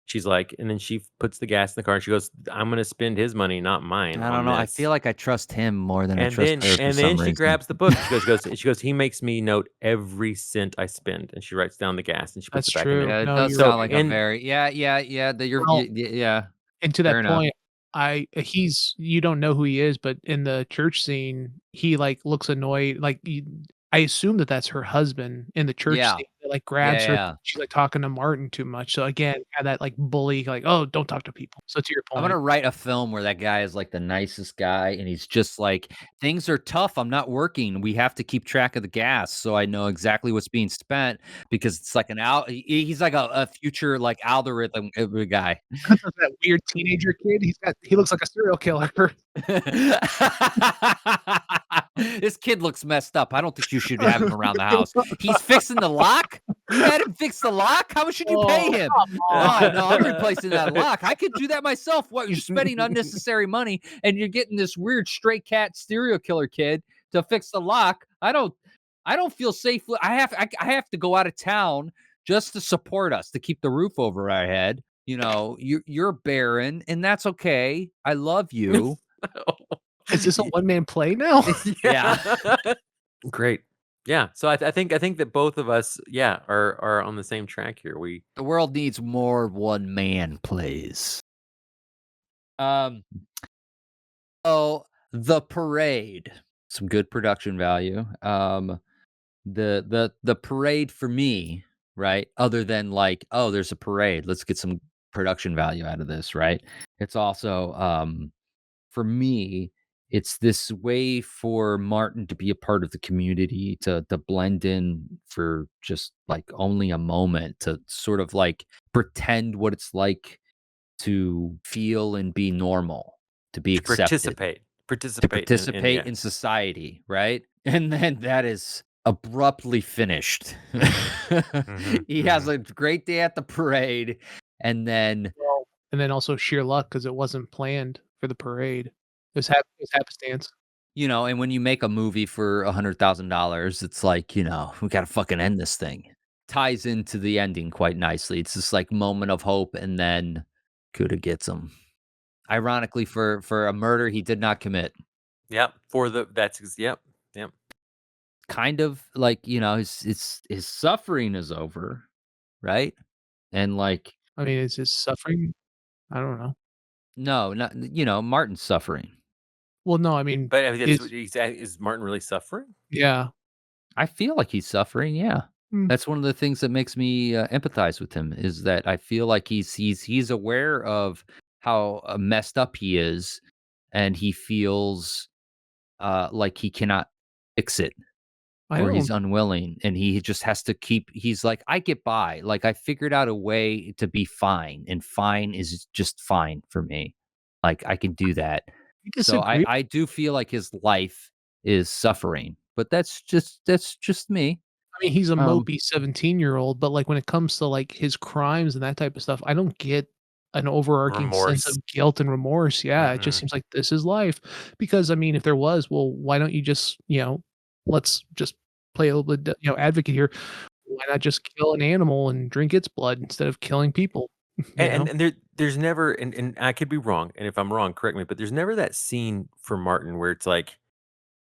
She's like, and then she puts the gas in the car and she goes, I'm going to spend his money, not mine, I on don't know. I this. feel like I trust him more than I And trust then her for and some then she reason. grabs the book. She goes, he makes me note every cent I spend, and she writes down the gas and she puts That's it back in true. there. Yeah, it No, does you're So sound like a in very yeah. That you're Well, yeah. and to Fair that enough. point, he's you don't know who he is, but in the church scene, he like looks annoyed. Like I assume that that's her husband in the church Yeah. scene. That, like grabs her. Yeah. She's like talking to Martin too much. So again, had that like bully, like, oh, don't talk to people. So to your I'm point, gonna write a film where that guy is like the nicest guy, and he's just like, things are tough. I'm not working. We have to keep track of the gas, so I know exactly what's being spent because it's like he's like a future like algorithm guy. that weird teenager kid. He looks like a serial killer. This kid looks messed up. I don't think you should have him around the house. He's fixing the lock. You had him fix the lock. How much should you pay him? Oh no, I'm replacing that lock. I could do that myself. What, you're spending unnecessary money and you're getting this weird stray cat serial killer kid to fix the lock. I don't feel safe. I have to go out of town just to support us, to keep the roof over our head. You know, you're barren, and that's okay. I love you. Is this a one man play now? Yeah. Great. Yeah. So I think that both of us, are on the same track here. The world needs more one man plays. Um, oh, The Parade, some good production value. The parade for me, right? Other than like, oh, there's a parade. Let's get some production value out of this, right? It's also for me, it's this way for Martin to be a part of the community, to blend in for just like only a moment, to sort of like pretend what it's like to feel and be normal, to be To accepted, to participate in participate yeah. in society, right? And then that is abruptly finished. He has a great day at the parade, and then Well, and then also sheer luck because it wasn't planned for the parade. It was happenstance. and when you make a movie for $100,000, it's like, we gotta fucking end this thing. Ties into the ending quite nicely. It's this like moment of hope, and then Cuda gets him. Ironically, for a murder he did not commit. Yep. Yep. Yep. Kind of like, his suffering is over, right? And like, I mean, is his suffering? I don't know. no, not Martin's suffering. Well, no, I mean, But I mean, is is Martin really suffering? yeah. I feel like he's suffering, yeah. Hmm. That's one of the things that makes me empathize with him, is that I feel like he's aware of how messed up he is, and he feels like he cannot fix it, I or he's don't. unwilling, and he just has to he's like, I get by, like I figured out a way to be fine, and fine is just fine for me, like I can do that. I So I disagree. I do feel like his life is suffering, but that's just me. I mean, he's a Um, mopey 17-year-old, but, like, when it comes to, like, his crimes and that type of stuff, I don't get an overarching sense Remorse. of guilt and remorse. Yeah, it just Mm-mm. seems like this is life. Because, I mean, if there was, well, why don't you just, let's just play a little bit, advocate here. Why not just kill an animal and drink its blood instead of killing people, you know? And there's never and I could be wrong, and if I'm wrong, correct me, but there's never that scene for Martin where it's like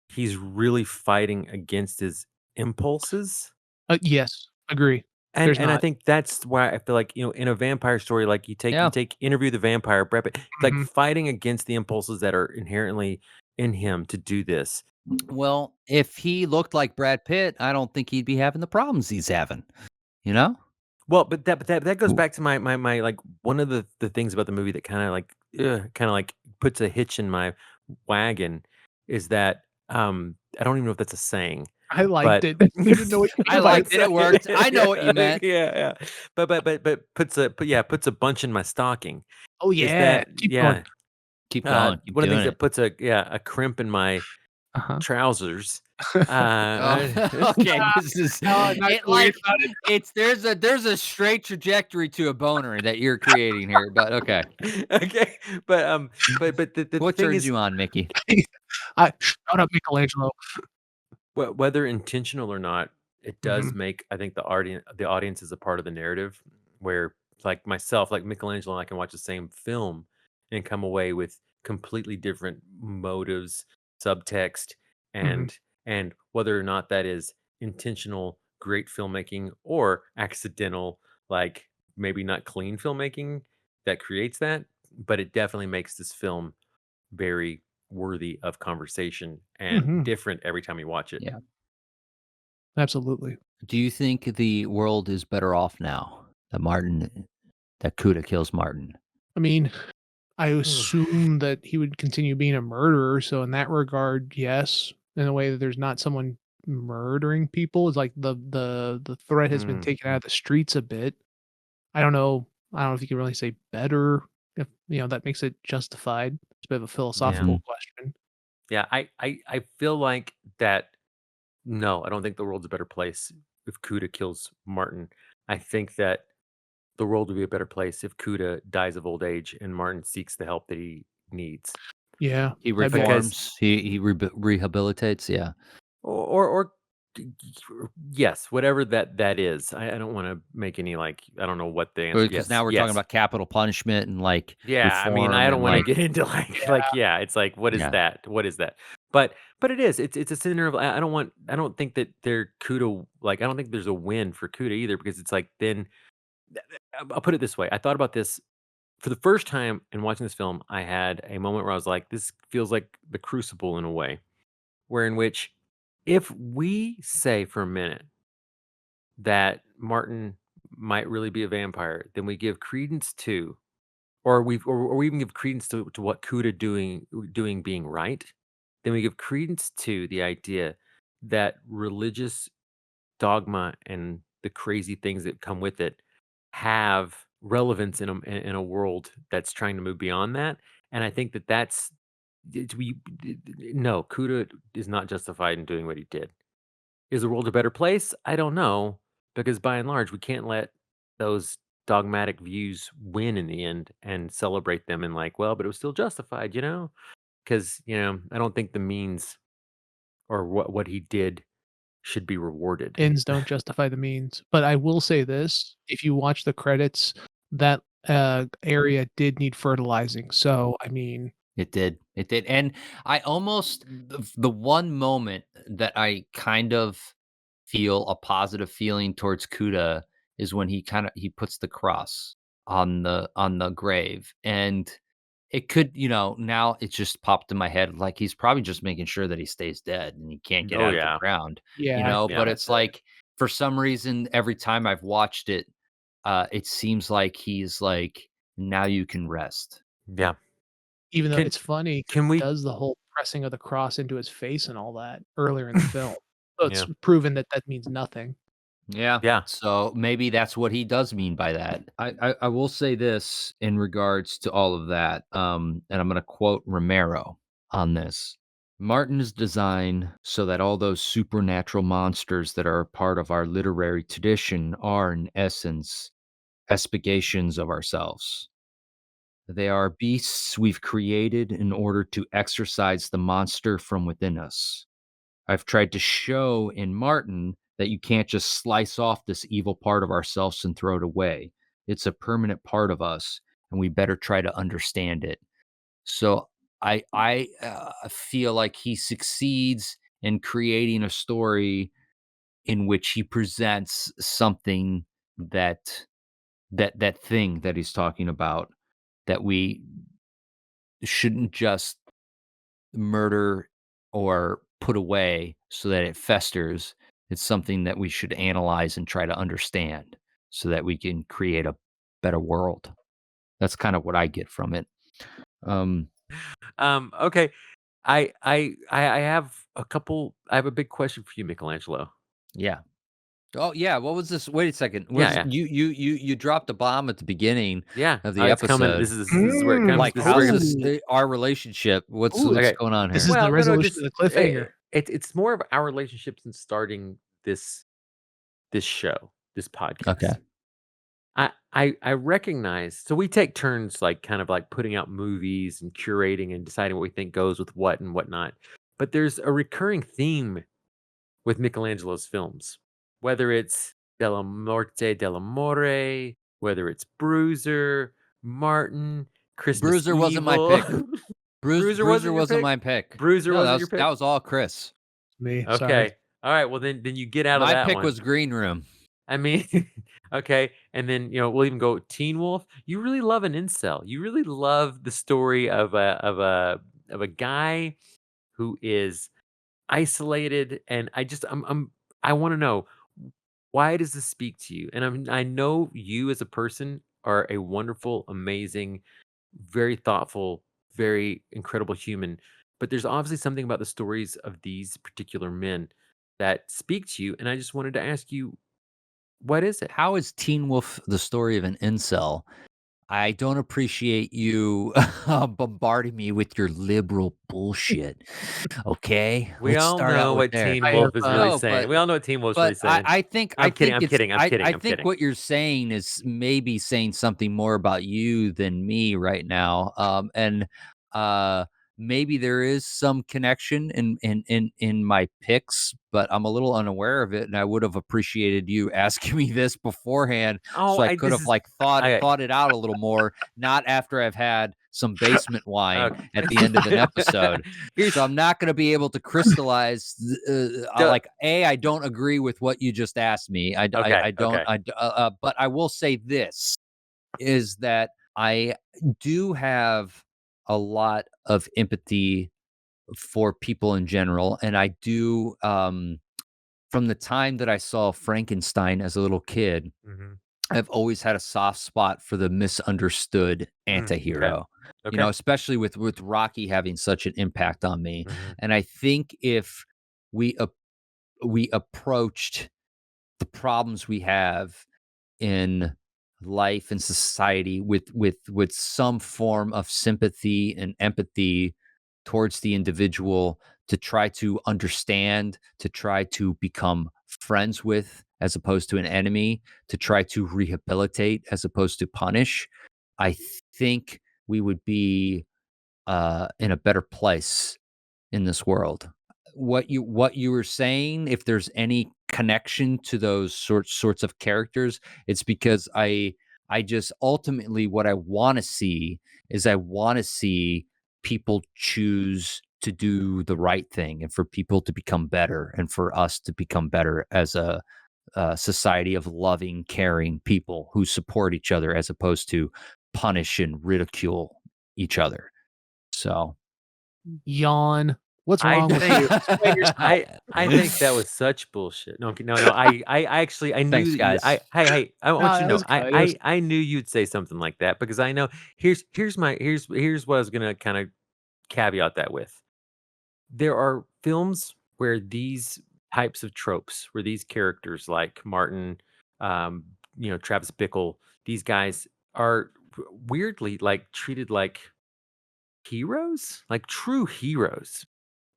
he's really fighting against his impulses. Yes, agree. And There's and I not. think that's why I feel like, in a vampire story, like you yeah. take Interview the Vampire, Brad Pitt, like Mhm. fighting against the impulses that are inherently in him to do this. Well, if he looked like Brad Pitt, I don't think he'd be having the problems he's having, you know? Well, but that goes back to my like one of the things about the movie that kind of like puts a hitch in my wagon is that I don't even know if that's a saying, I liked but it. I don't even know what you I mean by liked it. It worked. I know what you yeah, meant. yeah. But puts a bunch in my stocking. Oh, Is yeah. that Keep going. yeah? Keep going. Keep One of the doing things it. that puts a crimp in my Uh-huh. trousers. Oh, okay. This is Not it. going Like about it. it's there's a straight trajectory to a boner that you're creating here. But okay, Okay, but the what thing turns is, you on, Mickey? Shut up, Michelangelo. whether intentional or not, it does Mhm, make, I think, the audience is a part of the narrative where, like myself, like Michelangelo, and I can watch the same film and come away with completely different motives, subtext, mhm. and whether or not that is intentional, great filmmaking, or accidental, like maybe not clean filmmaking that creates that, but it definitely makes this film very worthy of conversation and Mhm. different every time you watch it. Yeah. Absolutely. Do you think the world is better off now that Cuda kills Martin? I mean, I Ugh. assume that he would continue being a murderer, so in that regard, yes, in a way that there's not someone murdering people, it's like the threat has been Mm, taken out of the streets a bit. I don't know if you can really say better, if, that makes it justified. It's a bit of a yeah. Mhm. philosophical question. Yeah, I feel like that. No, I don't think the world's a better place if Cuda kills Martin. I think that the world would be a better place if Cuda dies of old age and Martin seeks the help that he needs. Yeah, He that'd be Because reforms. He rehabilitates. Yeah. or yes, whatever that is. I don't want to make any, like, I don't know what the answer. Because Yes, now we're talking yes. about capital punishment and like Yeah, I mean, reform I don't and wanna like get into, like, yeah, it's like, what is yeah. that? What is that? But it is, it's a center of, I don't think that they're Cuda, like, I don't think there's a win for Cuda either, because it's like, then I'll put it this way, I thought about this for the first time in watching this film, I had a moment where I was like, this feels like the Crucible in a way, where in which if we say for a minute that Martin might really be a vampire, then we give credence to, or we even give credence to what Cuda doing being right. Then we give credence to the idea that religious dogma and the crazy things that come with it have relevance in a world that's trying to move beyond that. And I think that that's we no, Cuda is not justified in doing what he did. Is the world a better place? I don't know, because by and large, we can't let those dogmatic views win in the end and celebrate them and like, well, but it was still justified, because I don't think the means or what he did should be rewarded. Ends don't justify the means. But I will say this: if you watch the credits, that area did need fertilizing. So I mean, It did. It did. And I almost the one moment that I kind of feel a positive feeling towards Cuda is when he puts the cross on the grave. And it could, now it just popped in my head like he's probably just making sure that he stays dead and he can't get Oh out of the yeah, ground, yeah, yeah, but it's like for some reason every time I've watched it, it seems like he's like, now you can rest. yeah. even though Can it's funny, 'cause can he we? does the whole pressing of the cross into his face and all that earlier in the film. So it's Yeah, proven that that means nothing. Yeah. yeah. So maybe that's what he does mean by that. I will say this in regards to all of that. And I'm going to quote Romero on this. Martin is designed so that all those supernatural monsters that are a part of our literary tradition are, in essence, expurgations of ourselves. They are beasts we've created in order to exorcise the monster from within us. I've tried to show in Martin that you can't just slice off this evil part of ourselves and throw it away. It's a permanent part of us, and we better try to understand it. So I feel like he succeeds in creating a story in which he presents something that that thing that he's talking about that we shouldn't just murder or put away so that it festers. It's something that we should analyze and try to understand so that we can create a better world. That's kind of what I get from it. Um, Okay. I have a couple. I have a big question for you, Michelangelo. yeah. Oh yeah. What was this? Wait a second. Yeah, Was yeah, you dropped a bomb at the beginning yeah. of Oh, the it's coming. episode? This is where it comes. Like, This is where how's it comes. this our relationship? Ooh, What's Okay. going on this here? is the Well, no, resolution just of the cliffhanger. it's more of our relationship since starting this show, this Okay. podcast. I recognize. So we take turns, like kind of like putting out movies and curating and deciding what we think goes with what and whatnot. But there's a recurring theme with Michelangelo's films, whether it's Della Morte dell'Amore, whether it's Bruiser, Martin, Christmas Bruiser wasn't my Evil. pick. Bruiser Wasn't your wasn't pick? my pick. Bruiser No, wasn't your pick? that was all Chris. Me, sorry. Okay. All right. Well, then you get out of My that pick one. was Green Room. I mean, okay. And then we'll even go Teen Wolf. You really love an incel. You really love the story of a guy who is isolated, and I want to know, why does this speak to you? And I know you as a person are a wonderful, amazing, very thoughtful, very incredible human, but there's obviously something about the stories of these particular men that speak to you, and I just wanted to ask you, what is it? How is Teen Wolf the story of an incel? I don't appreciate you bombarding me with your liberal bullshit. Okay, We let's all start out know with what there. Teen I Wolf have, is really No, saying. We all know what Teen Wolf's really but saying. I think I'm kidding. think I'm it's kidding. I'm kidding. I I'm think kidding. what you're saying is maybe saying something more about you than me right now. And maybe there is some connection in my picks, but I'm a little unaware of it, and I would have appreciated you asking me this beforehand Oh, so I could this have is like I thought it out a little more, not after I've had some basement wine okay. at the end of an episode. Here's So I'm not going to be able to crystallize. Duh. I don't agree with what you just asked me. Okay. I don't. Okay. But I will say this is that I do have a lot of empathy for people in general, and I do, from the time that I saw Frankenstein as a little kid, Mhm. I've always had a soft spot for the misunderstood Okay. anti-hero. You know, Okay. especially with Rocky having such an impact on me. Mhm. And I think if we we approached the problems we have in life and society with some form of sympathy and empathy towards the individual, to try to understand, to try to become friends with as opposed to an enemy, to try to rehabilitate as opposed to punish, I think we would be in a better place in this world. What you were saying, if there's any connection to those sorts of characters, it's because I just ultimately what I want to see is I want to see people choose to do the right thing and for people to become better and for us to become better as a society of loving, caring people who support each other as opposed to punish and ridicule each other. So Yawn. What's I wrong with think you? Explain yourself. I think that was such bullshit. No, no, no. I actually I knew Thanks, that you. guys. I want No, you to that know. was good. It was I knew you'd say something like that because I know. Here's what I was gonna kind of caveat that with. There are films where these types of tropes, where these characters like Martin, um, Travis Bickle, these guys are weirdly like treated like heroes, like true heroes.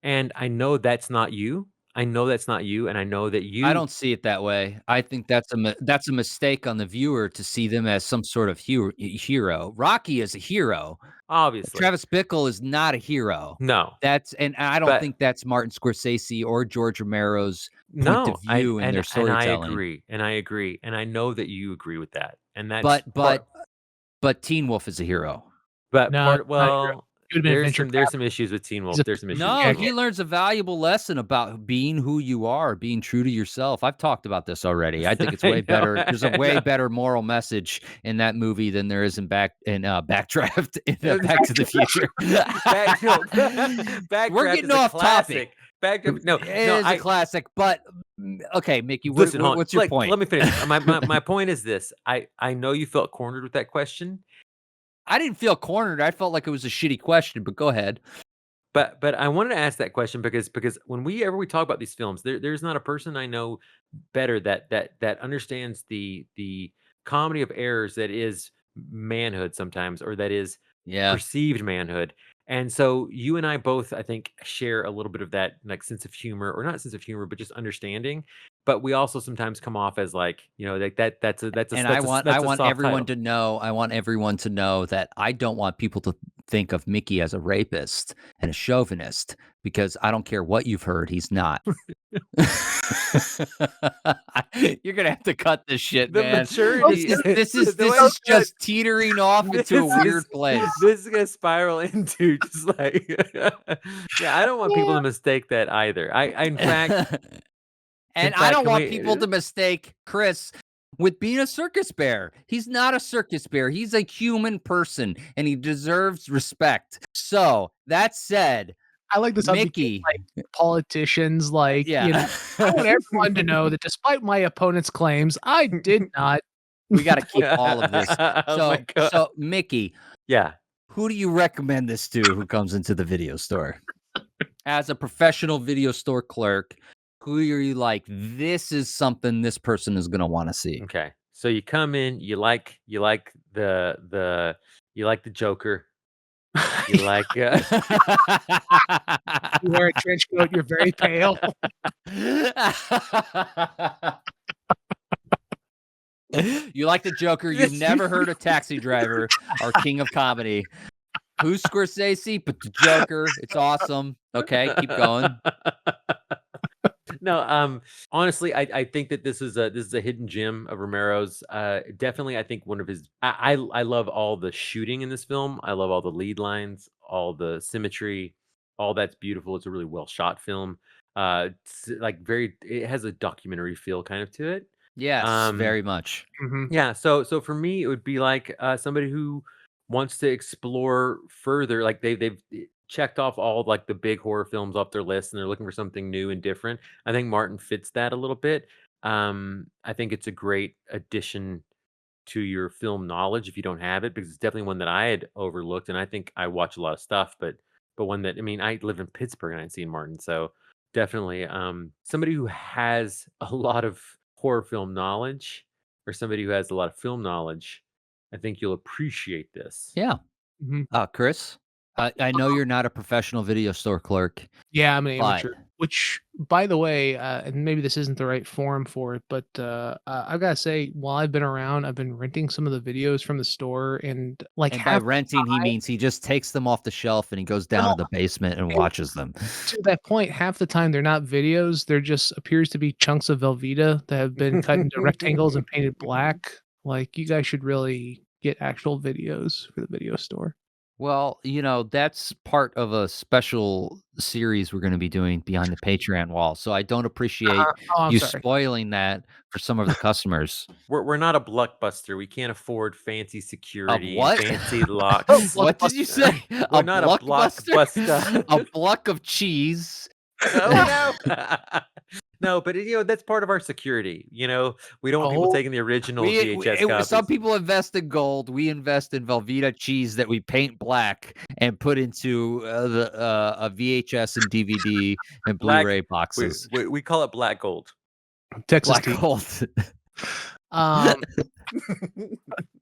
And I know that's not you. I know that's not you, and I know that I you don't see it that way. I think that's a mistake on the viewer to see them as some sort of hero. Rocky is a hero. obviously Travis Bickle is not a hero. no, And I don't but think that's Martin Scorsese or George Romero's point of no, I view in their and I storytelling. agree, and I know that you agree with that, and that's But part. but but Teen Wolf is a hero. But no, part not hero. well, He would have been a venture there's some capitalist. issues with Teen He's Wolf. a There's some issues with No, yeah, Teen yeah. he Wolf. learns a valuable lesson about being who you are, being true to yourself. I've talked about this already. I think it's way I know, better. There's a I way know. better moral message in that movie than there is in Backdraft in Back to the Future. Back no, We're Backdraft getting is a off topic. classic. Backdraft, no, It no. is a classic, but okay, Mickey, Listen, hold on. what's your Like, point? let me finish. My point is this. I know you felt cornered with that question, I didn't feel cornered. I felt like it was a shitty question, but go ahead. but I wanted to ask that question because when we talk about these films, there's not a person I know better that understands the comedy of errors that is manhood sometimes, or that is Yeah. perceived manhood. And so you and I both, I think, share a little bit of that like sense of humor, or not sense of humor, but just understanding. But we also sometimes come off as like, like And I want that's a soft everyone title. to know that I don't want people to think of Mickey as a rapist and a chauvinist because I don't care what you've heard, he's not. You're gonna have to cut this shit, The man. maturity, the way This is just teetering off into a weird place. this is gonna spiral into just like yeah. I don't want people to mistake that either. In fact, And I don't can want we? people to mistake Chris with being a circus bear. He's not a circus bear. He's a human person and he deserves respect. So, that said, I like this Mickey, like politicians, like, yeah. I want everyone to know that despite my opponent's claims, I did not. We got to keep all of this. Oh my God. So Mickey, Yeah. who do you recommend this to who comes into the video store? As a professional video store clerk, who are you like, this is something this person is going to want to see? Okay. So you come in, you like the Joker. You like You wear a trench coat, you're very pale. You like the Joker. You've never heard of Taxi Driver or King of Comedy. Who's Scorsese? But the Joker. It's awesome. Okay, keep going. No, honestly, I think that this is a hidden gem of Romero's. Definitely, I think one of his. I love all the shooting in this film. I love all the lead lines, all the symmetry, all that's beautiful. It's a really well shot film. Like it has a documentary feel kind of to it. Yes, Um, very much. Mhm. yeah. So for me, it would be like somebody who wants to explore further. Like they've checked off all like the big horror films off their list, and they're looking for something new and different. I think Martin fits that a little bit. I think it's a great addition to your film knowledge if you don't have it, because it's definitely one that I had overlooked, and I think I watch a lot of stuff, but one that, I mean, I live in Pittsburgh and I'd seen Martin, so definitely somebody who has a lot of horror film knowledge, or somebody who has a lot of film knowledge, I think you'll appreciate this. Yeah. Mhm. Chris, I know you're not a professional video store clerk, Yeah, I'm an but amateur. Which, by the way, and maybe this isn't the right forum for it, but I've got to say, while I've been around, I've been renting some of the videos from the store, and like and by half the renting, he time, means he just takes them off the shelf and he goes down no, to the basement and and watches them. to that point, half the time they're not videos; they're just appears to be chunks of Velveeta that have been cut into rectangles and painted black. Like, you guys should really get actual videos for the video store. Well, that's part of a special series we're going to be doing behind the Patreon wall. So I don't appreciate Oh, I'm you sorry. spoiling that for some of the customers. We're not a Blockbuster. We can't afford fancy A security and what? fancy locks. What did you say? We're A not a blockbuster? Blockbuster. A block of cheese? Oh no. No, but that's part of our security. We don't want people Oh, taking the original We, VHS copies. some people invest in gold. We invest in Velveeta cheese that we paint black and put into a VHS and DVD and Black- Blu-ray we, boxes. we call it black gold. Texas Black tea. gold. Um,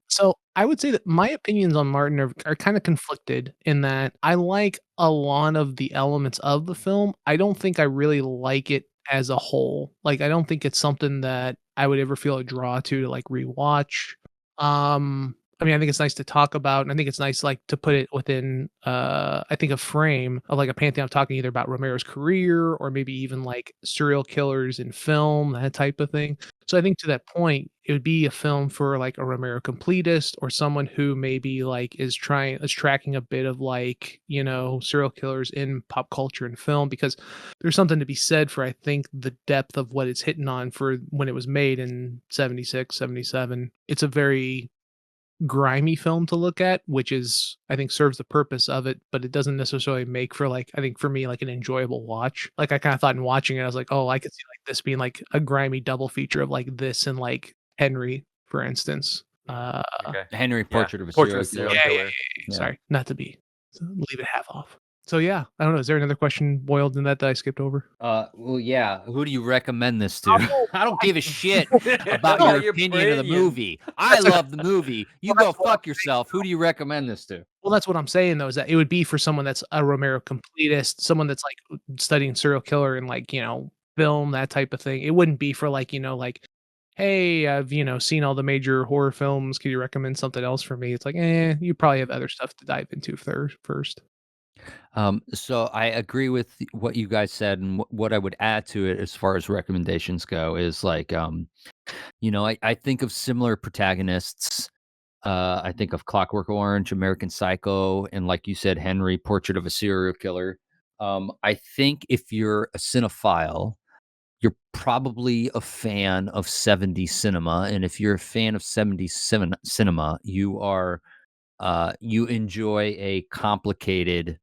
so I would say that my opinions on Martin are kind of conflicted in that I like a lot of the elements of the film. I don't think I really like it as a whole. Like, I don't think it's something that I would ever feel a draw to like rewatch. I mean, I think it's nice to talk about, and I think it's nice like to put it within I think a frame of like a pantheon of talking either about Romero's career or maybe even like serial killers in film, that type of thing. So I think to that point, it would be a film for like a Romero completist or someone who maybe like is tracking a bit of like, serial killers in pop culture and film, because there's something to be said for, I think, the depth of what it's hitting on for when it was made in 76, 77. It's a very grimy film to look at, which is, I think, serves the purpose of it, but it doesn't necessarily make for like, I think for me, like an enjoyable watch. Like, I kind of thought in watching it, I was like, oh, I could see like this being like a grimy double feature of like this and like Henry, for instance. Okay. Henry Portrait of a Portrait of a Serial Serial Killer. Killer. Yeah. Sorry, not to be leave it half off. So yeah, I don't know. Is there another question boiled in that I skipped over? Well, yeah. Who do you recommend this to? Oh, I don't give a shit about Oh, your you're opinion of the brilliant. movie. I love the movie. You go fuck yourself. Who do you recommend this to? Well, that's what I'm saying though, is that it would be for someone that's a Romero completist, someone that's like studying serial killer and like, film, that type of thing. It wouldn't be for like, like, hey, I've, seen all the major horror films. Can you recommend something else for me? It's like, you probably have other stuff to dive into first. So I agree with what you guys said, and what I would add to it as far as recommendations go is like, I think of similar protagonists. I think of Clockwork Orange, American Psycho, and like you said, Henry, Portrait of a Serial Killer. I think if you're a cinephile, you're probably a fan of 70s cinema, and if you're a fan of 70s cinema, you enjoy a complicated,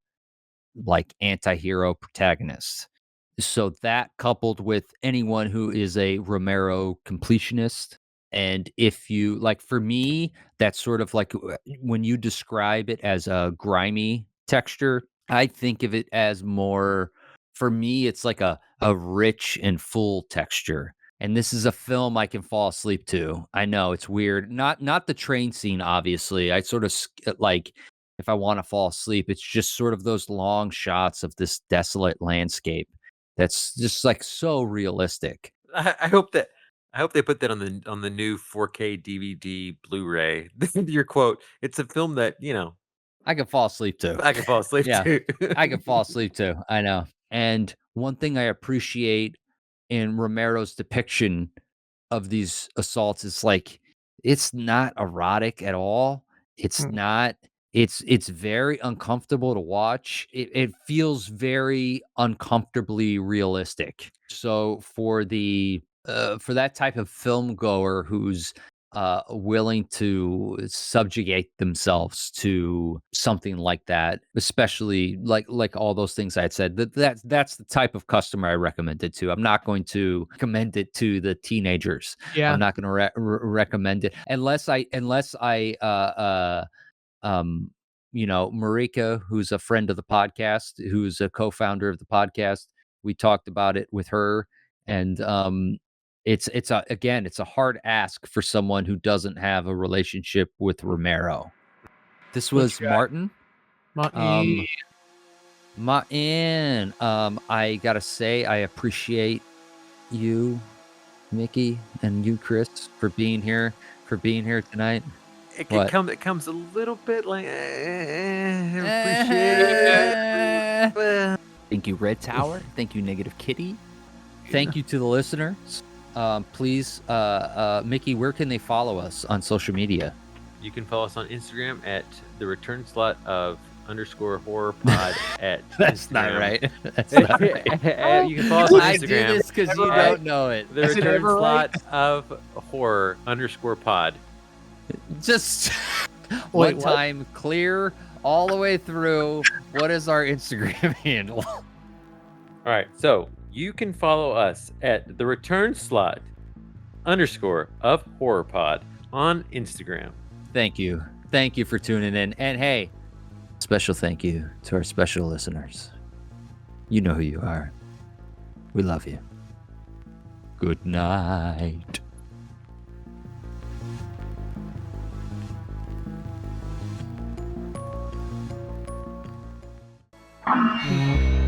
like, anti-hero protagonist. So that, coupled with anyone who is a Romero completionist, and if you like, for me, that's sort of like when you describe it as a grimy texture, I think of it as more, for me, it's like a rich and full texture. And this is a film I can fall asleep to. I know it's weird. Not the train scene, obviously. I sort of like, if I want to fall asleep, it's just sort of those long shots of this desolate landscape that's just like so realistic. I hope they put that on the new 4K DVD Blu-ray. Your quote. It's a film that I can fall asleep to. I can fall asleep Yeah, to. I can fall asleep to. I know. And one thing I appreciate in Romero's depiction of these assaults is like, it's not erotic at all. It's Mm. not. It's very uncomfortable to watch. It feels very uncomfortably realistic. So for that type of film goer who's willing to subjugate themselves to something like that, especially like all those things I had said. That's the type of customer I recommend it to. I'm not going to recommend it to the teenagers. Yeah. I'm not going to recommend it unless I Marika, who's a friend of the podcast, who's a co-founder of the podcast. We talked about it with her, and it's a hard ask for someone who doesn't have a relationship with Romero. This was Martin. Martin. Martin. I gotta say, I appreciate you, Mickey, and you, Chris, for being here tonight. It comes a little bit like appreciate it. Thank you, Red Tower. Thank you, Negative Kitty. Thank you to the listeners. Please, Mickey, where can they follow us on social media? You can follow us on Instagram at the return slot of _horror pod at That's Instagram. not right. That's not right. You can follow us on Instagram. I do this because you don't know it. The return slot of horror _pod. Just Wait, one time, clear all the way through. What is our Instagram handle? All right, so you can follow us at the return slot _of horror pod on Instagram. Thank you for tuning in, and hey, special thank you to our special listeners. You know who you are. We love you. Good night. Mm-hmm.